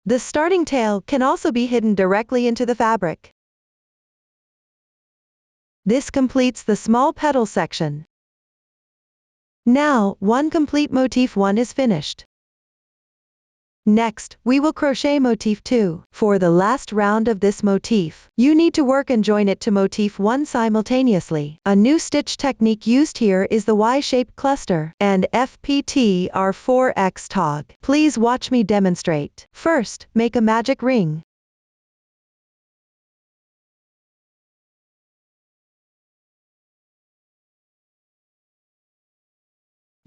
The starting tail can also be hidden directly into the fabric. This completes the small petal section. Now, one complete motif 1 is finished. Next, we will crochet motif 2. For the last round of this motif, you need to work and join it to motif 1 simultaneously. A new stitch technique used here is the Y-shaped cluster and FPTR4X tog. Please watch me demonstrate. First, make a magic ring.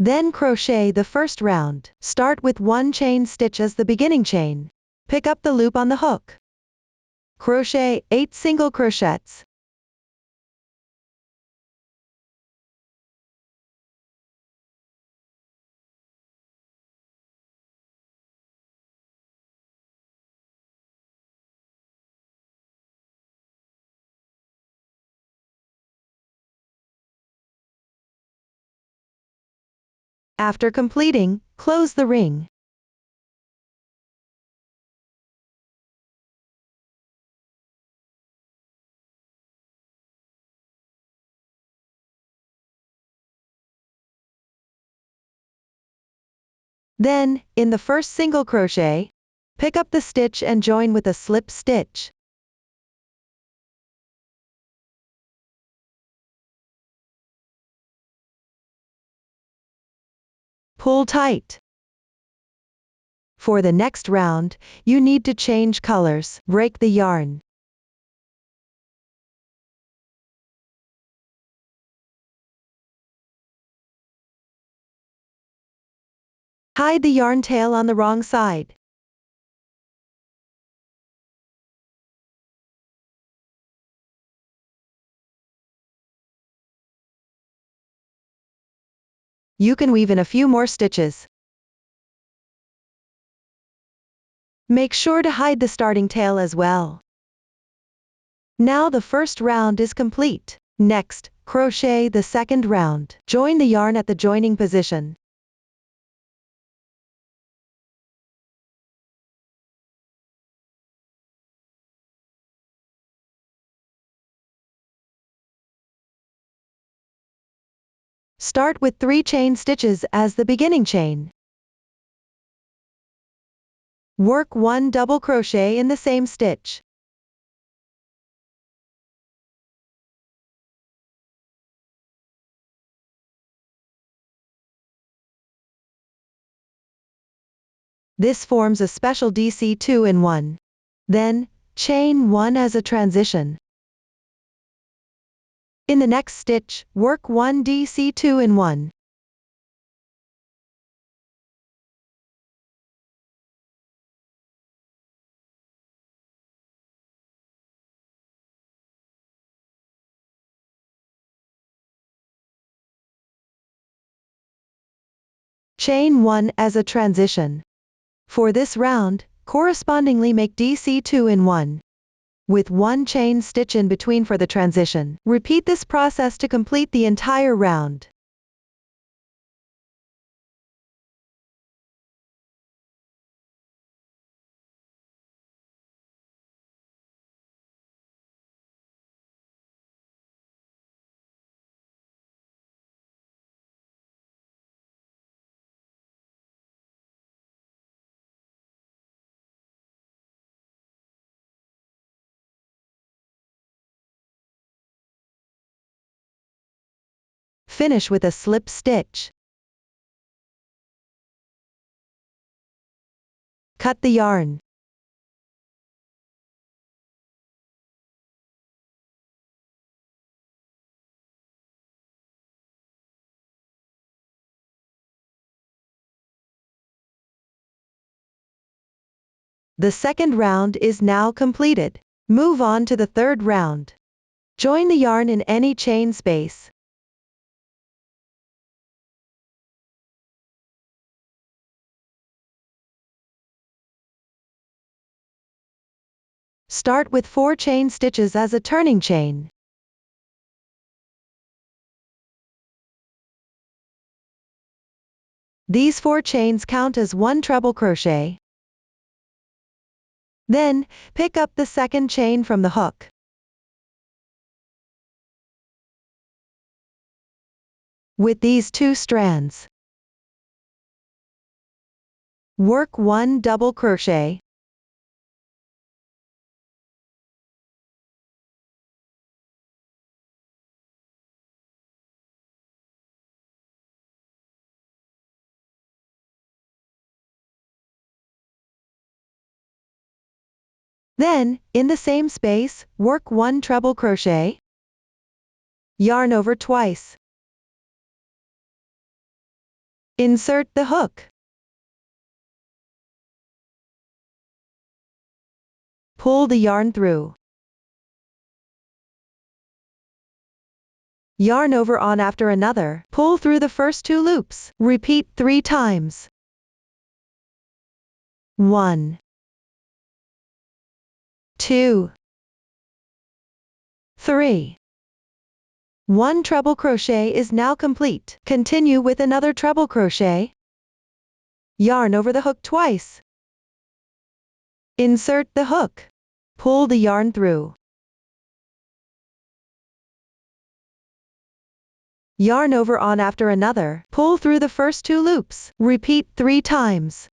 Then crochet the first round. Start with 1 chain stitch as the beginning chain. Pick up the loop on the hook. Crochet 8 single crochets. After completing, close the ring. Then, in the first single crochet, pick up the stitch and join with a slip stitch. Pull tight. For the next round, you need to change colors. Break the yarn. Hide the yarn tail on the wrong side. You can weave in a few more stitches. Make sure to hide the starting tail as well. Now the first round is complete. Next, crochet the second round. Join the yarn at the joining position. Start with 3 chain stitches as the beginning chain. Work 1 double crochet in the same stitch. This forms a special DC 2-in-1. Then, chain 1 as a transition. In the next stitch, work 1 DC 2-in-1. Chain 1 as a transition. For this round, correspondingly make DC 2-in-1. With 1 chain stitch in between for the transition. Repeat this process to complete the entire round. Finish with a slip stitch. Cut the yarn. The second round is now completed. Move on to the third round. Join the yarn in any chain space. Start with 4 chain stitches as a turning chain. These 4 chains count as 1 treble crochet. Then, pick up the second chain from the hook. With these 2 strands, work 1 double crochet. Then, in the same space, work 1 treble crochet. Yarn over twice. Insert the hook. Pull the yarn through. Yarn over on after another. Pull through the first 2 loops. Repeat 3 times. 1, 2, 3. One treble crochet is now complete. Continue with another treble crochet. Yarn over the hook twice. Insert the hook. Pull the yarn through. Yarn over on after another. Pull through the first 2 loops. Repeat 3 times.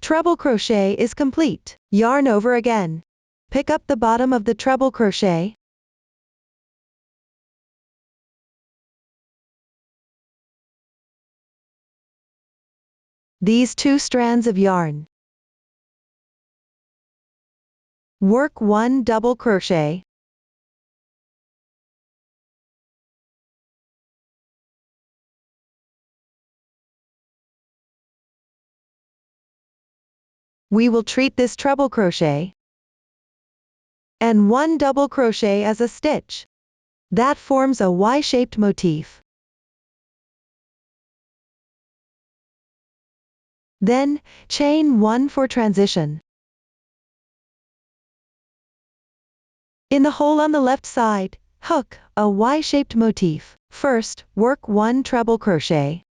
Treble crochet is complete. Yarn over again. Pick up the bottom of the treble crochet. These 2 strands of yarn. Work 1 double crochet. We will treat this treble crochet and 1 double crochet as a stitch. That forms a Y-shaped motif. Then, chain 1 for transition. In the hole on the left side, hook a Y-shaped motif. First, work 1 treble crochet.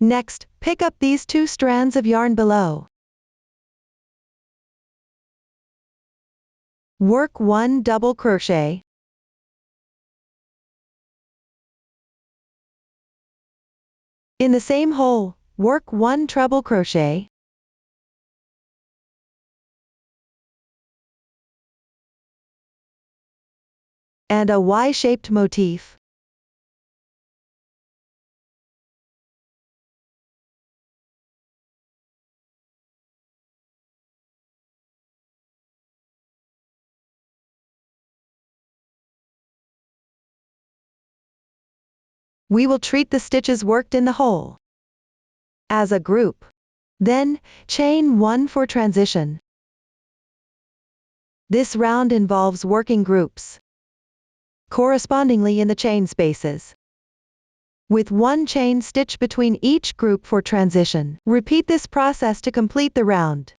Next, pick up these 2 strands of yarn below. Work 1 double crochet. In the same hole, work 1 treble crochet. And a Y-shaped motif. We will treat the stitches worked in the hole as a group. Then, chain 1 for transition. This round involves working groups correspondingly in the chain spaces, with 1 chain stitch between each group for transition. Repeat this process to complete the round.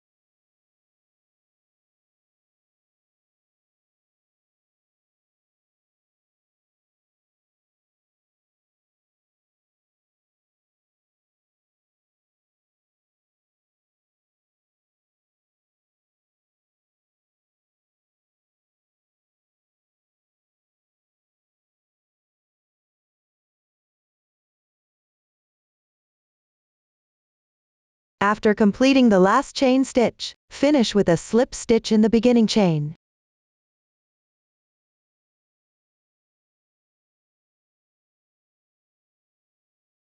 After completing the last chain stitch, finish with a slip stitch in the beginning chain.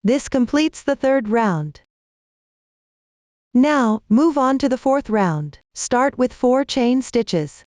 This completes the 3rd round. Now, move on to the 4th round. Start with 4 chain stitches.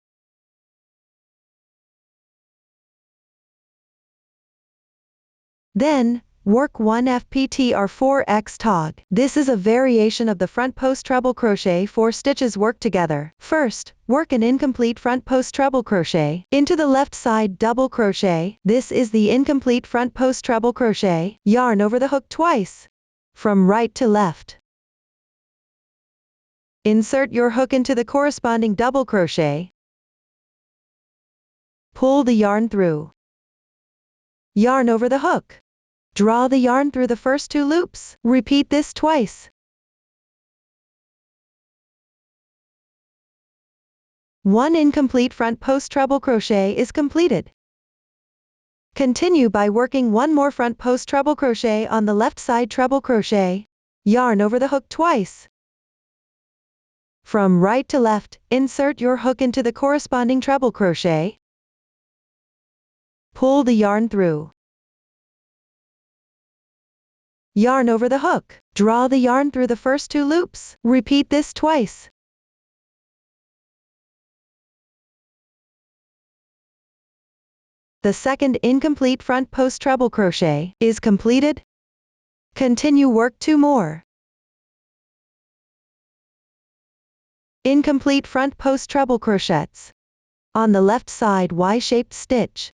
Then, work 1 FPT or 4x tog. This is a variation of the front post treble crochet 4 stitches worked together. First, work an incomplete front post treble crochet into the left side double crochet. This is the incomplete front post treble crochet. Yarn over the hook twice, from right to left. Insert your hook into the corresponding double crochet. Pull the yarn through. Yarn over the hook. Draw the yarn through the first 2 loops. Repeat this twice. One incomplete front post treble crochet is completed. Continue by working 1 more front post treble crochet on the left side treble crochet. Yarn over the hook twice. From right to left, insert your hook into the corresponding treble crochet. Pull the yarn through. Yarn over the hook. Draw the yarn through the first 2 loops. Repeat this twice. The second incomplete front post treble crochet is completed. Continue work 2 more incomplete front post treble crochets on the left side Y-shaped stitch.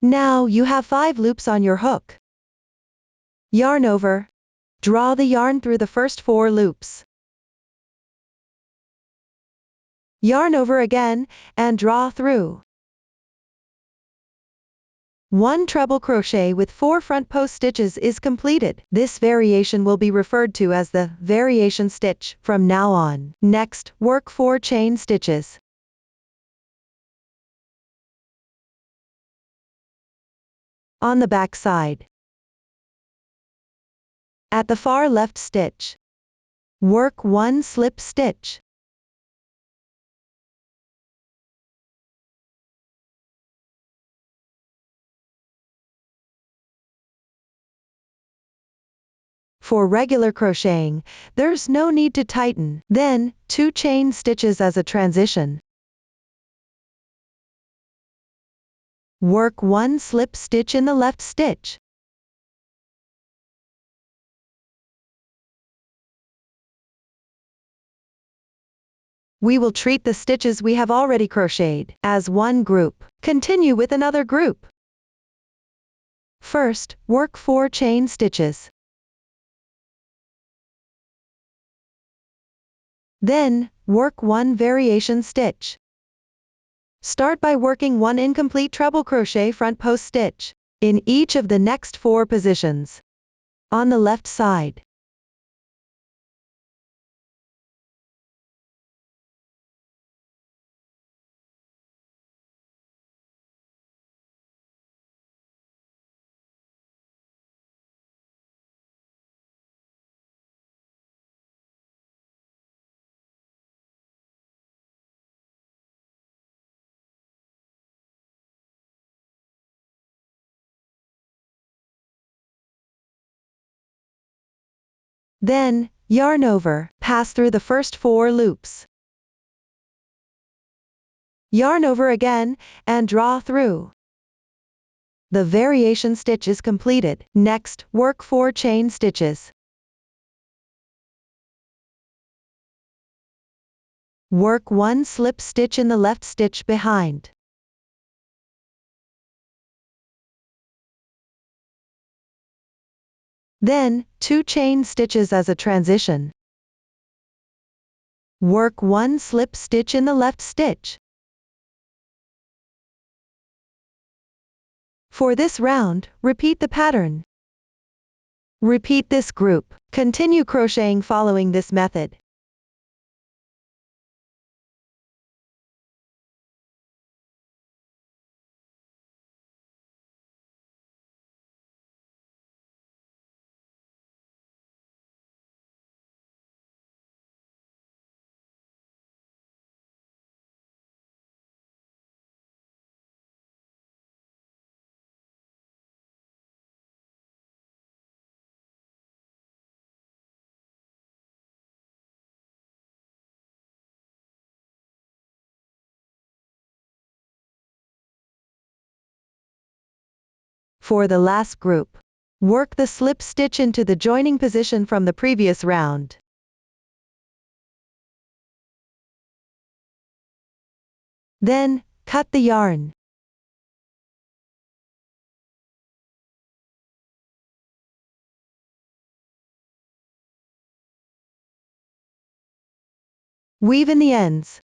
Now you have 5 loops on your hook. Yarn over. Draw the yarn through the first 4 loops. Yarn over again, and draw through. 1 treble crochet with 4 front post stitches is completed. This variation will be referred to as the variation stitch from now on. Next, work 4 chain stitches. On the back side. At the far left stitch, work 1 slip stitch. For regular crocheting, there's no need to tighten. Then, 2 chain stitches as a transition. Work 1 slip stitch in the left stitch. We will treat the stitches we have already crocheted as one group. Continue with another group. First, work 4 chain stitches. Then, work 1 variation stitch. Start by working 1 incomplete treble crochet front post stitch in each of the next 4 positions on the left side. Then, yarn over, pass through the first 4 loops. Yarn over again, and draw through. The variation stitch is completed. Next, work 4 chain stitches. Work 1 slip stitch in the left stitch behind. Then, 2 chain stitches as a transition. Work 1 slip stitch in the left stitch. For this round, repeat the pattern. Repeat this group. Continue crocheting following this method. For the last group, work the slip stitch into the joining position from the previous round. Then, cut the yarn. Weave in the ends.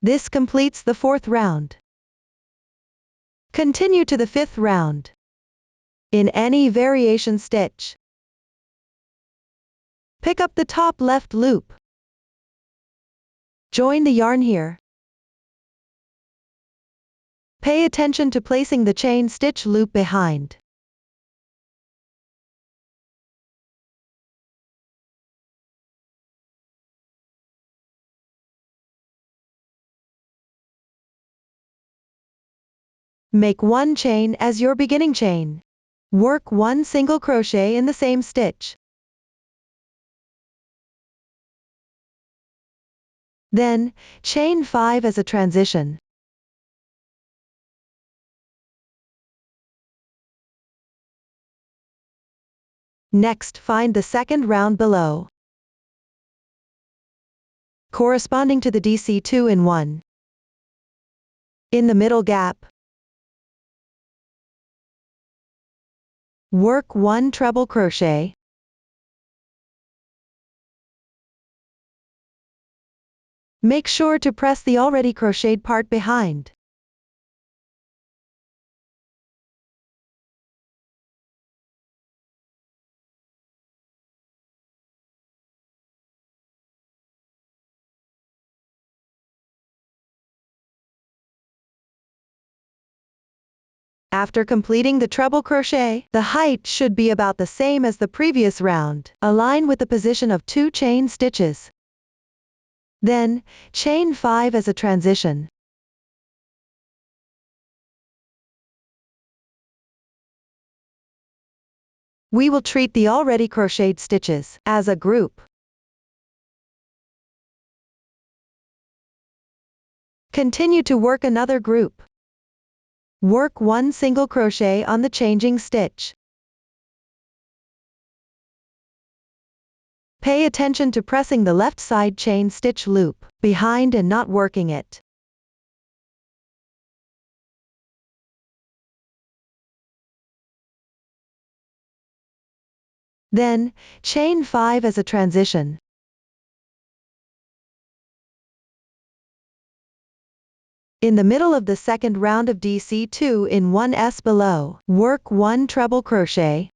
This completes the 4th round. Continue to the 5th round. In any variation stitch, pick up the top left loop. Join the yarn here. Pay attention to placing the chain stitch loop behind. Make 1 chain as your beginning chain. Work 1 single crochet in the same stitch. Then, chain 5 as a transition. Next, find the second round below, corresponding to the DC2 in 1. In the middle gap, Work 1 treble crochet. Make sure to press the already crocheted part behind. After completing the treble crochet, the height should be about the same as the previous round. Align with the position of 2 chain stitches. Then, chain 5 as a transition. We will treat the already crocheted stitches as a group. Continue to work another group. Work 1 single crochet on the changing stitch. Pay attention to pressing the left side chain stitch loop behind and not working it. Then, chain 5 as a transition. In the middle of the second round of DC 2 in 1s below, work 1 treble crochet.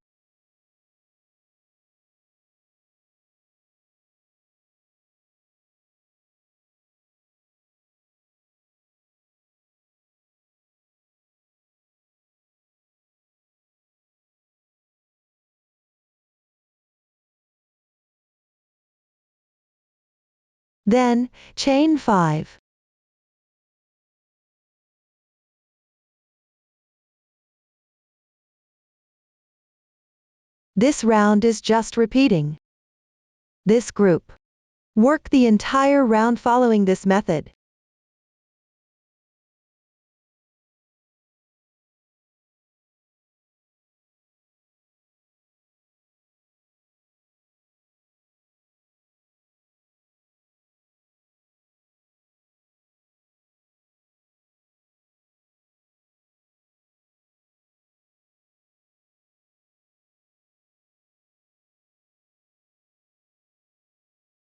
Then, chain 5. This round is just repeating this group. Work the entire round following this method.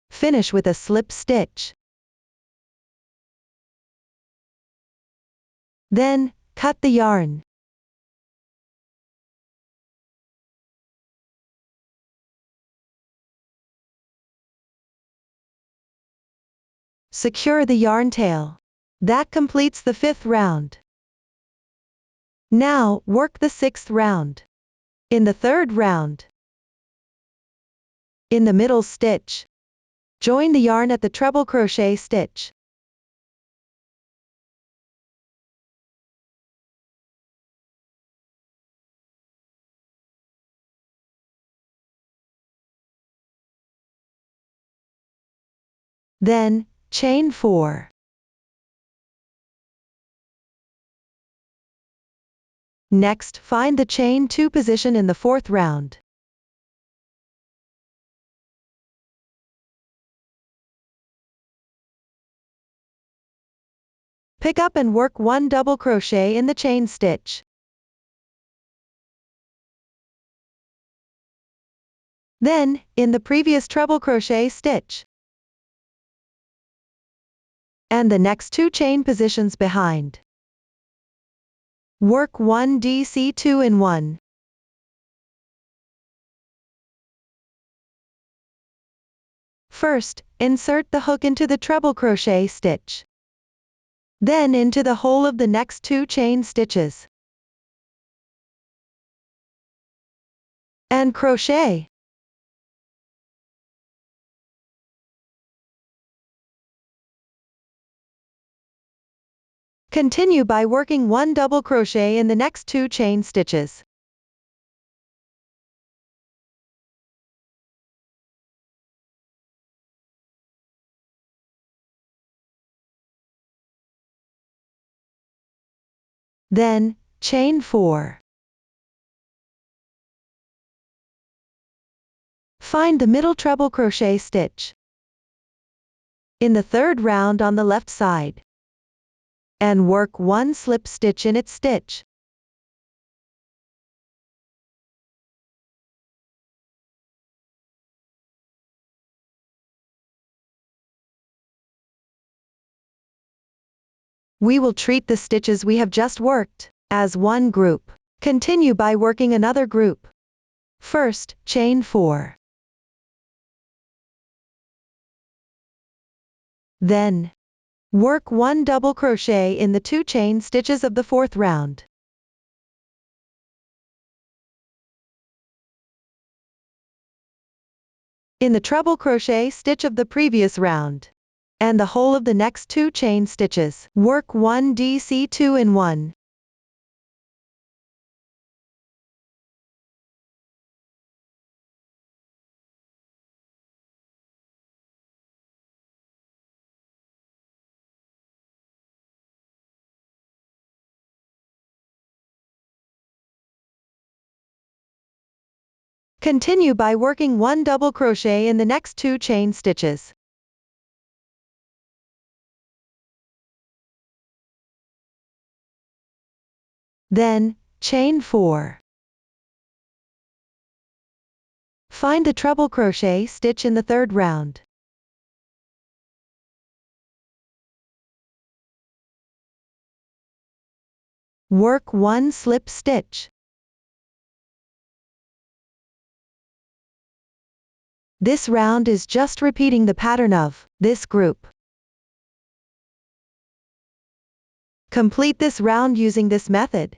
Finish with a slip stitch. Then, cut the yarn. Secure the yarn tail. That completes the 5th round. Now, work the 6th round. In the 3rd round, in the middle stitch, join the yarn at the treble crochet stitch. Then, chain 4. Next, find the chain 2 position in the 4th round. Pick up and work 1 double crochet in the chain stitch. Then, in the previous treble crochet stitch, and the next 2 chain positions behind, work 1 DC2 in 1. First, insert the hook into the treble crochet stitch. Then into the hole of the next 2 chain stitches. And crochet. Continue by working 1 double crochet in the next 2 chain stitches. Then, chain 4. Find the middle treble crochet stitch in the 3rd round on the left side, and work 1 slip stitch in its stitch. We will treat the stitches we have just worked as one group. Continue by working another group. First, chain 4. Then, work 1 double crochet in the 2 chain stitches of the 4th round. In the treble crochet stitch of the previous round, and the whole of the next 2 chain stitches, work 1 DC2 in 1. Continue by working 1 double crochet in the next 2 chain stitches. Then, chain 4. Find the treble crochet stitch in the 3rd round. Work 1 slip stitch. This round is just repeating the pattern of this group. Complete this round using this method.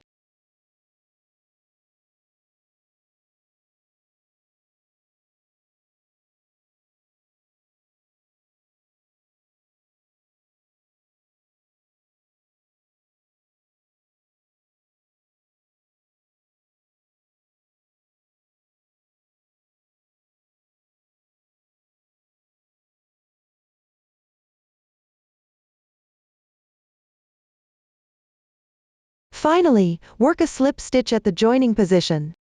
Finally, work a slip stitch at the joining position.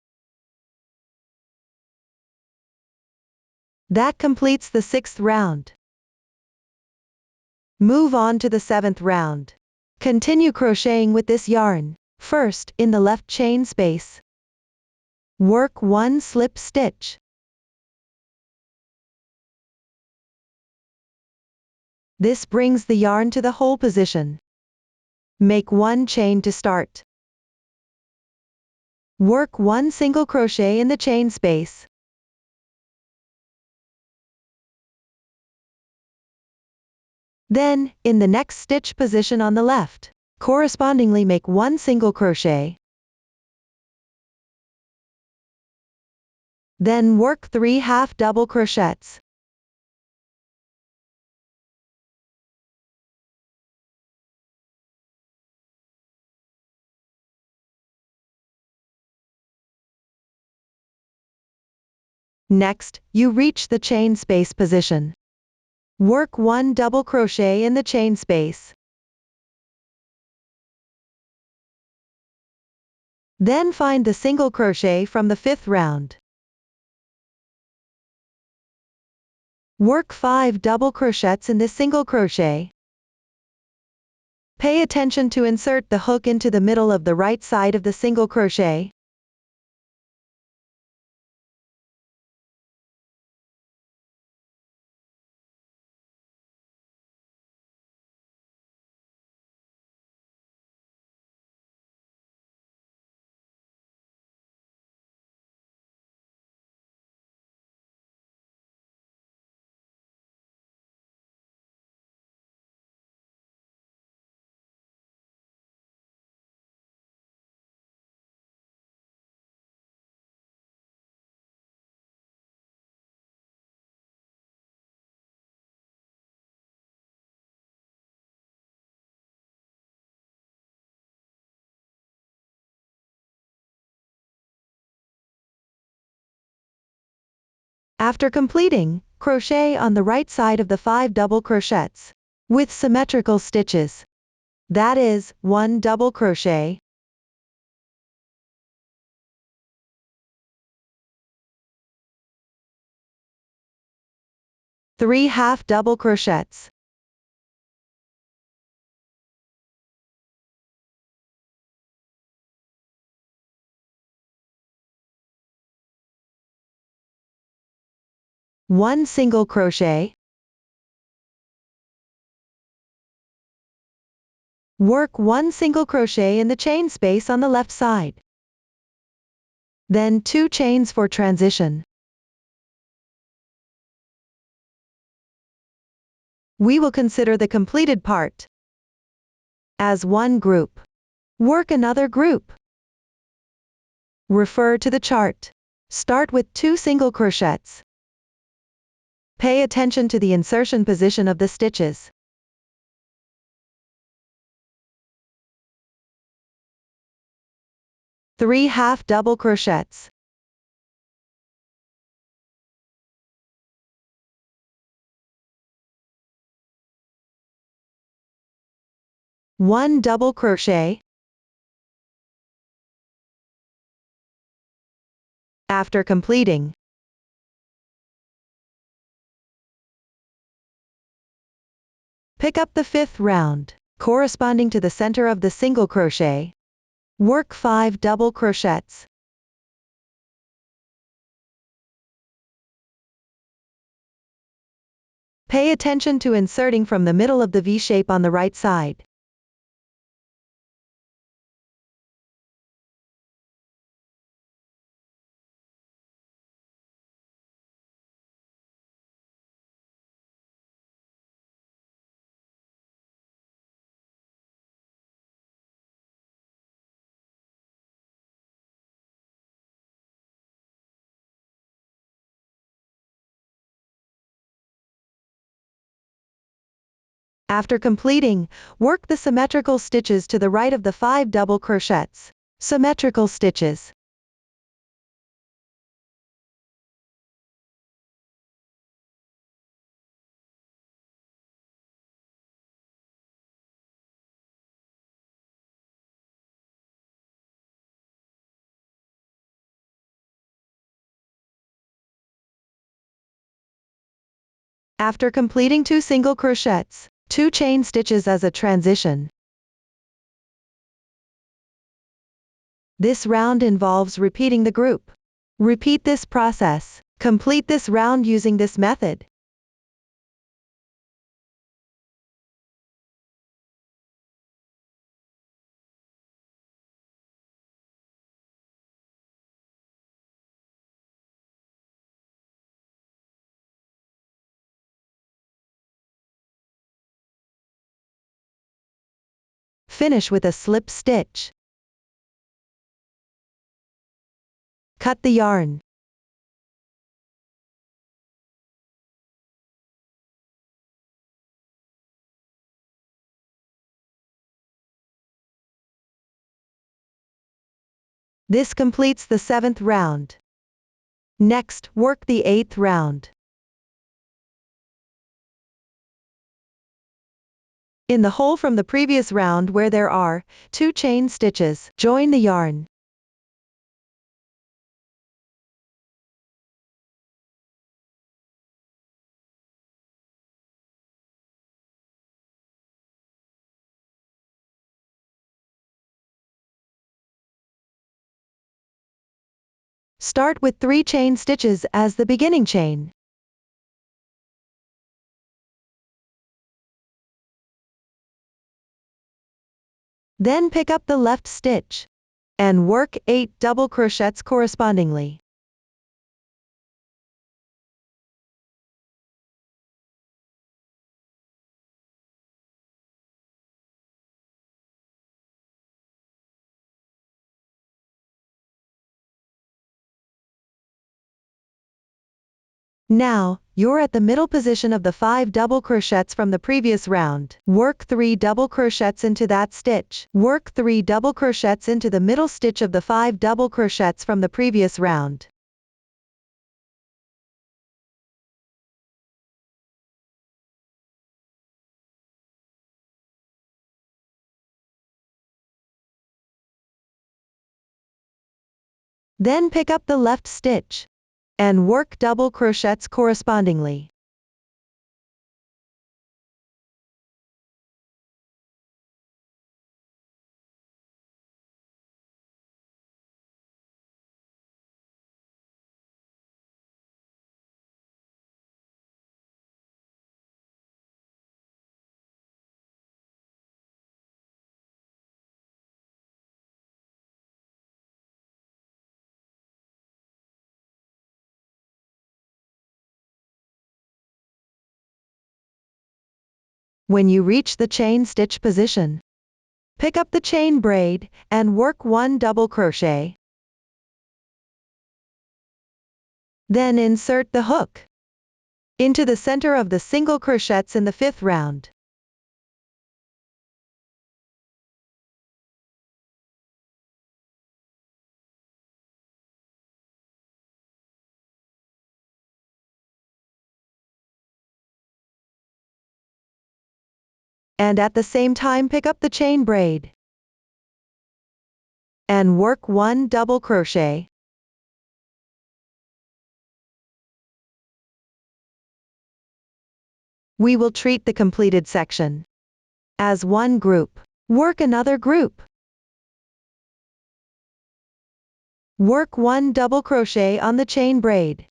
That completes the 6th round. Move on to the 7th round. Continue crocheting with this yarn. First, in the left chain space, work 1 slip stitch. This brings the yarn to the hole position. Make 1 chain to start. Work 1 single crochet in the chain space. Then, in the next stitch position on the left, correspondingly make 1 single crochet. Then work 3 half double crochets. Next, you reach the chain space position. Work 1 double crochet in the chain space. Then find the single crochet from the 5th round. Work 5 double crochets in this single crochet. Pay attention to insert the hook into the middle of the right side of the single crochet. After completing, crochet on the right side of the 5 double crochets with symmetrical stitches. That is, 1 double crochet, 3 half double crochets, 1 single crochet, Work 1 single crochet in the chain space on the left side. Then 2 chains for transition. We will consider the completed part as one group. Work another group. Refer to the chart. Start with 2 single crochets. Pay attention to the insertion position of the stitches. Three half double crochets. One double crochet. After completing, pick up the 5th round, corresponding to the center of the single crochet. Work 5 double crochets. Pay attention to inserting from the middle of the V shape on the right side. After completing, work the symmetrical stitches to the right of the 5 double crochets. Symmetrical stitches. After completing 2 single crochets, 2 chain stitches as a transition. This round involves repeating the group. Repeat this process. Complete this round using this method. Finish with a slip stitch. Cut the yarn. This completes the 7th round. Next, work the 8th round. In the hole from the previous round where there are 2 chain stitches, join the yarn. Start with 3 chain stitches as the beginning chain. Then pick up the left stitch and work 8 double crochets correspondingly. Now, you're at the middle position of the 5 double crochets from the previous round. Work 3 double crochets into that stitch. Work 3 double crochets into the middle stitch of the 5 double crochets from the previous round. Then pick up the left stitch and work double crochets correspondingly. When you reach the chain stitch position, pick up the chain braid and work 1 double crochet. Then insert the hook into the center of the single crochets in the 5th round. And at the same time pick up the chain braid and work 1 double crochet. We will treat the completed section as one group. Work another group. Work 1 double crochet on the chain braid.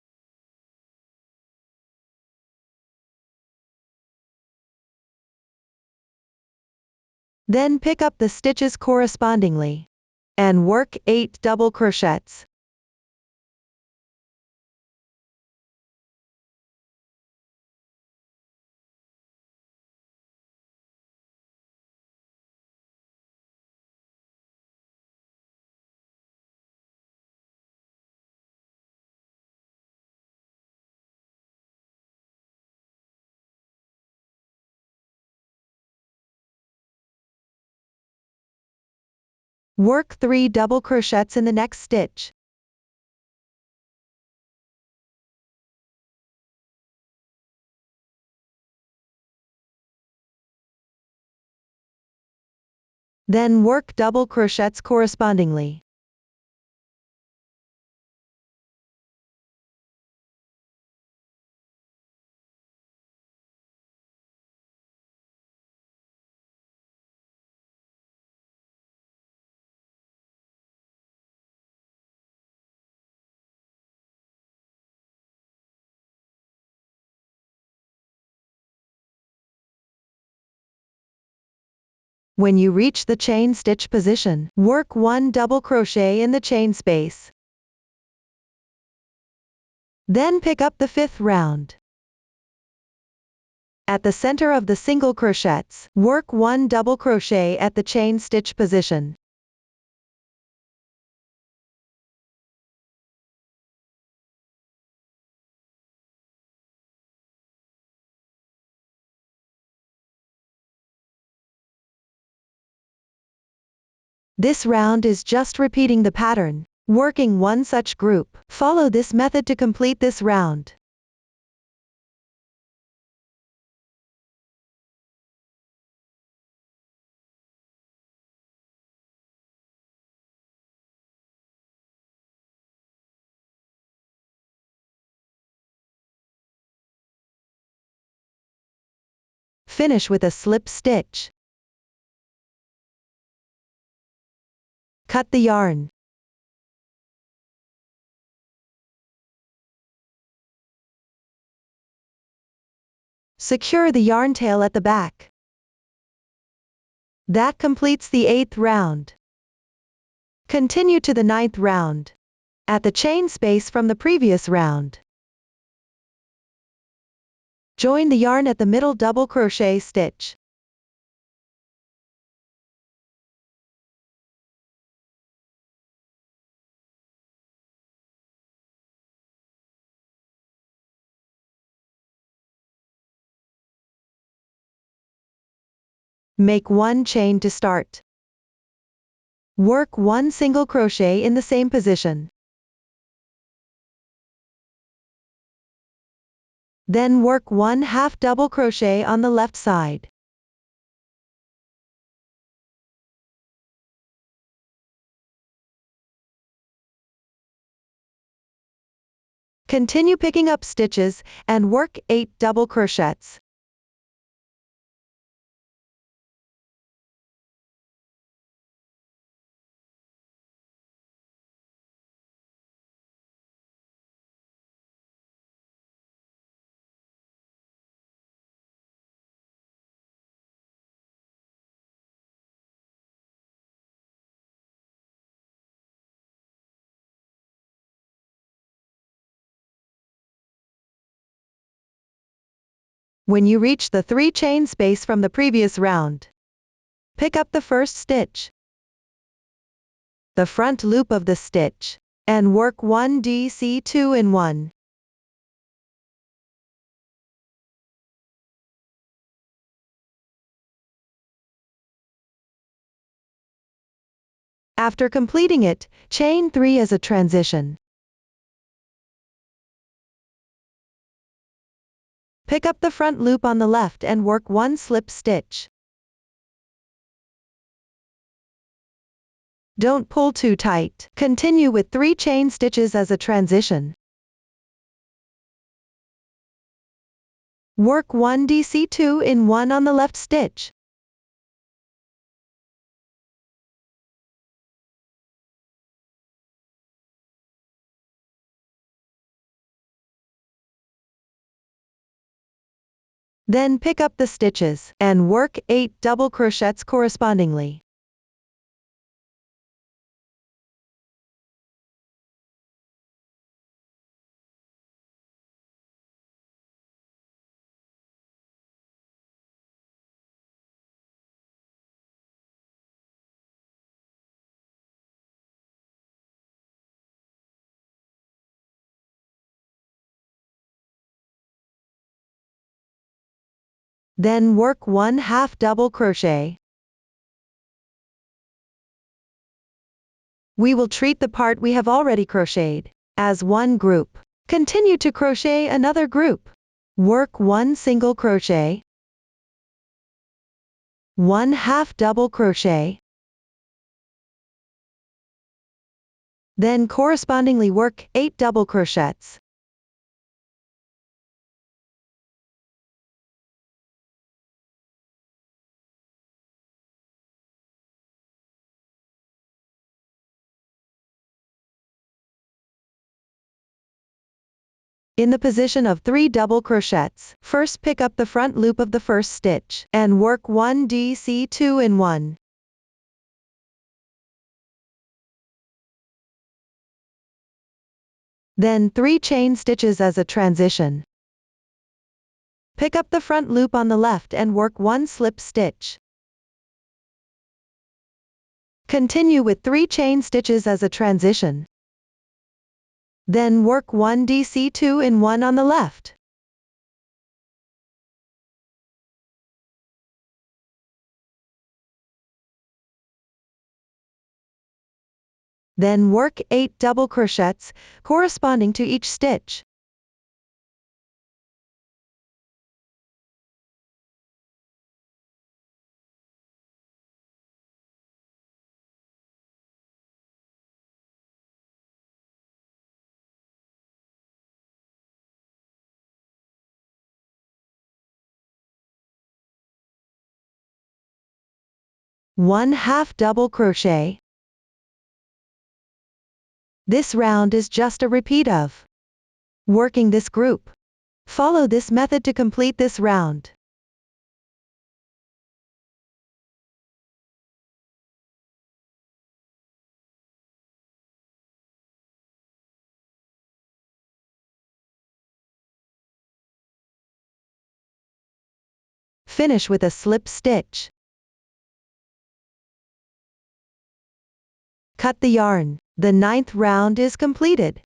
Then pick up the stitches correspondingly and work 8 double crochets. Work 3 double crochets in the next stitch. Then work double crochets correspondingly. When you reach the chain stitch position, work 1 double crochet in the chain space. Then pick up the 5th round. At the center of the single crochets, work 1 double crochet at the chain stitch position. This round is just repeating the pattern, working one such group. Follow this method to complete this round. Finish with a slip stitch. Cut the yarn. Secure the yarn tail at the back. That completes the 8th round. Continue to the 9th round at the chain space from the previous round. Join the yarn at the middle double crochet stitch. Make 1 chain to start. Work 1 single crochet in the same position. Then work 1 half double crochet on the left side. Continue picking up stitches and work 8 double crochets. When you reach the 3 chain space from the previous round, pick up the first stitch, the front loop of the stitch, and work 1 DC2 in 1. After completing it, chain 3 as a transition. Pick up the front loop on the left and work 1 slip stitch. Don't pull too tight. Continue with 3 chain stitches as a transition. Work 1 DC2 in 1 on the left stitch. Then pick up the stitches, and work 8 double crochets correspondingly. Then work 1/2 double crochet. We will treat the part we have already crocheted as one group. Continue to crochet another group. Work 1 single crochet, 1/2 double crochet, then correspondingly work 8 double crochets. In the position of 3 double crochets, first pick up the front loop of the first stitch, and work 1 DC2 in 1. Then 3 chain stitches as a transition. Pick up the front loop on the left and work 1 slip stitch. Continue with 3 chain stitches as a transition. Then work 1 DC2 in 1 on the left. Then work 8 double crochets, corresponding to each stitch. One-half double crochet. This round is just a repeat of working this group. Follow this method to complete this round. Finish with a slip stitch. Cut the yarn. The 9th round is completed.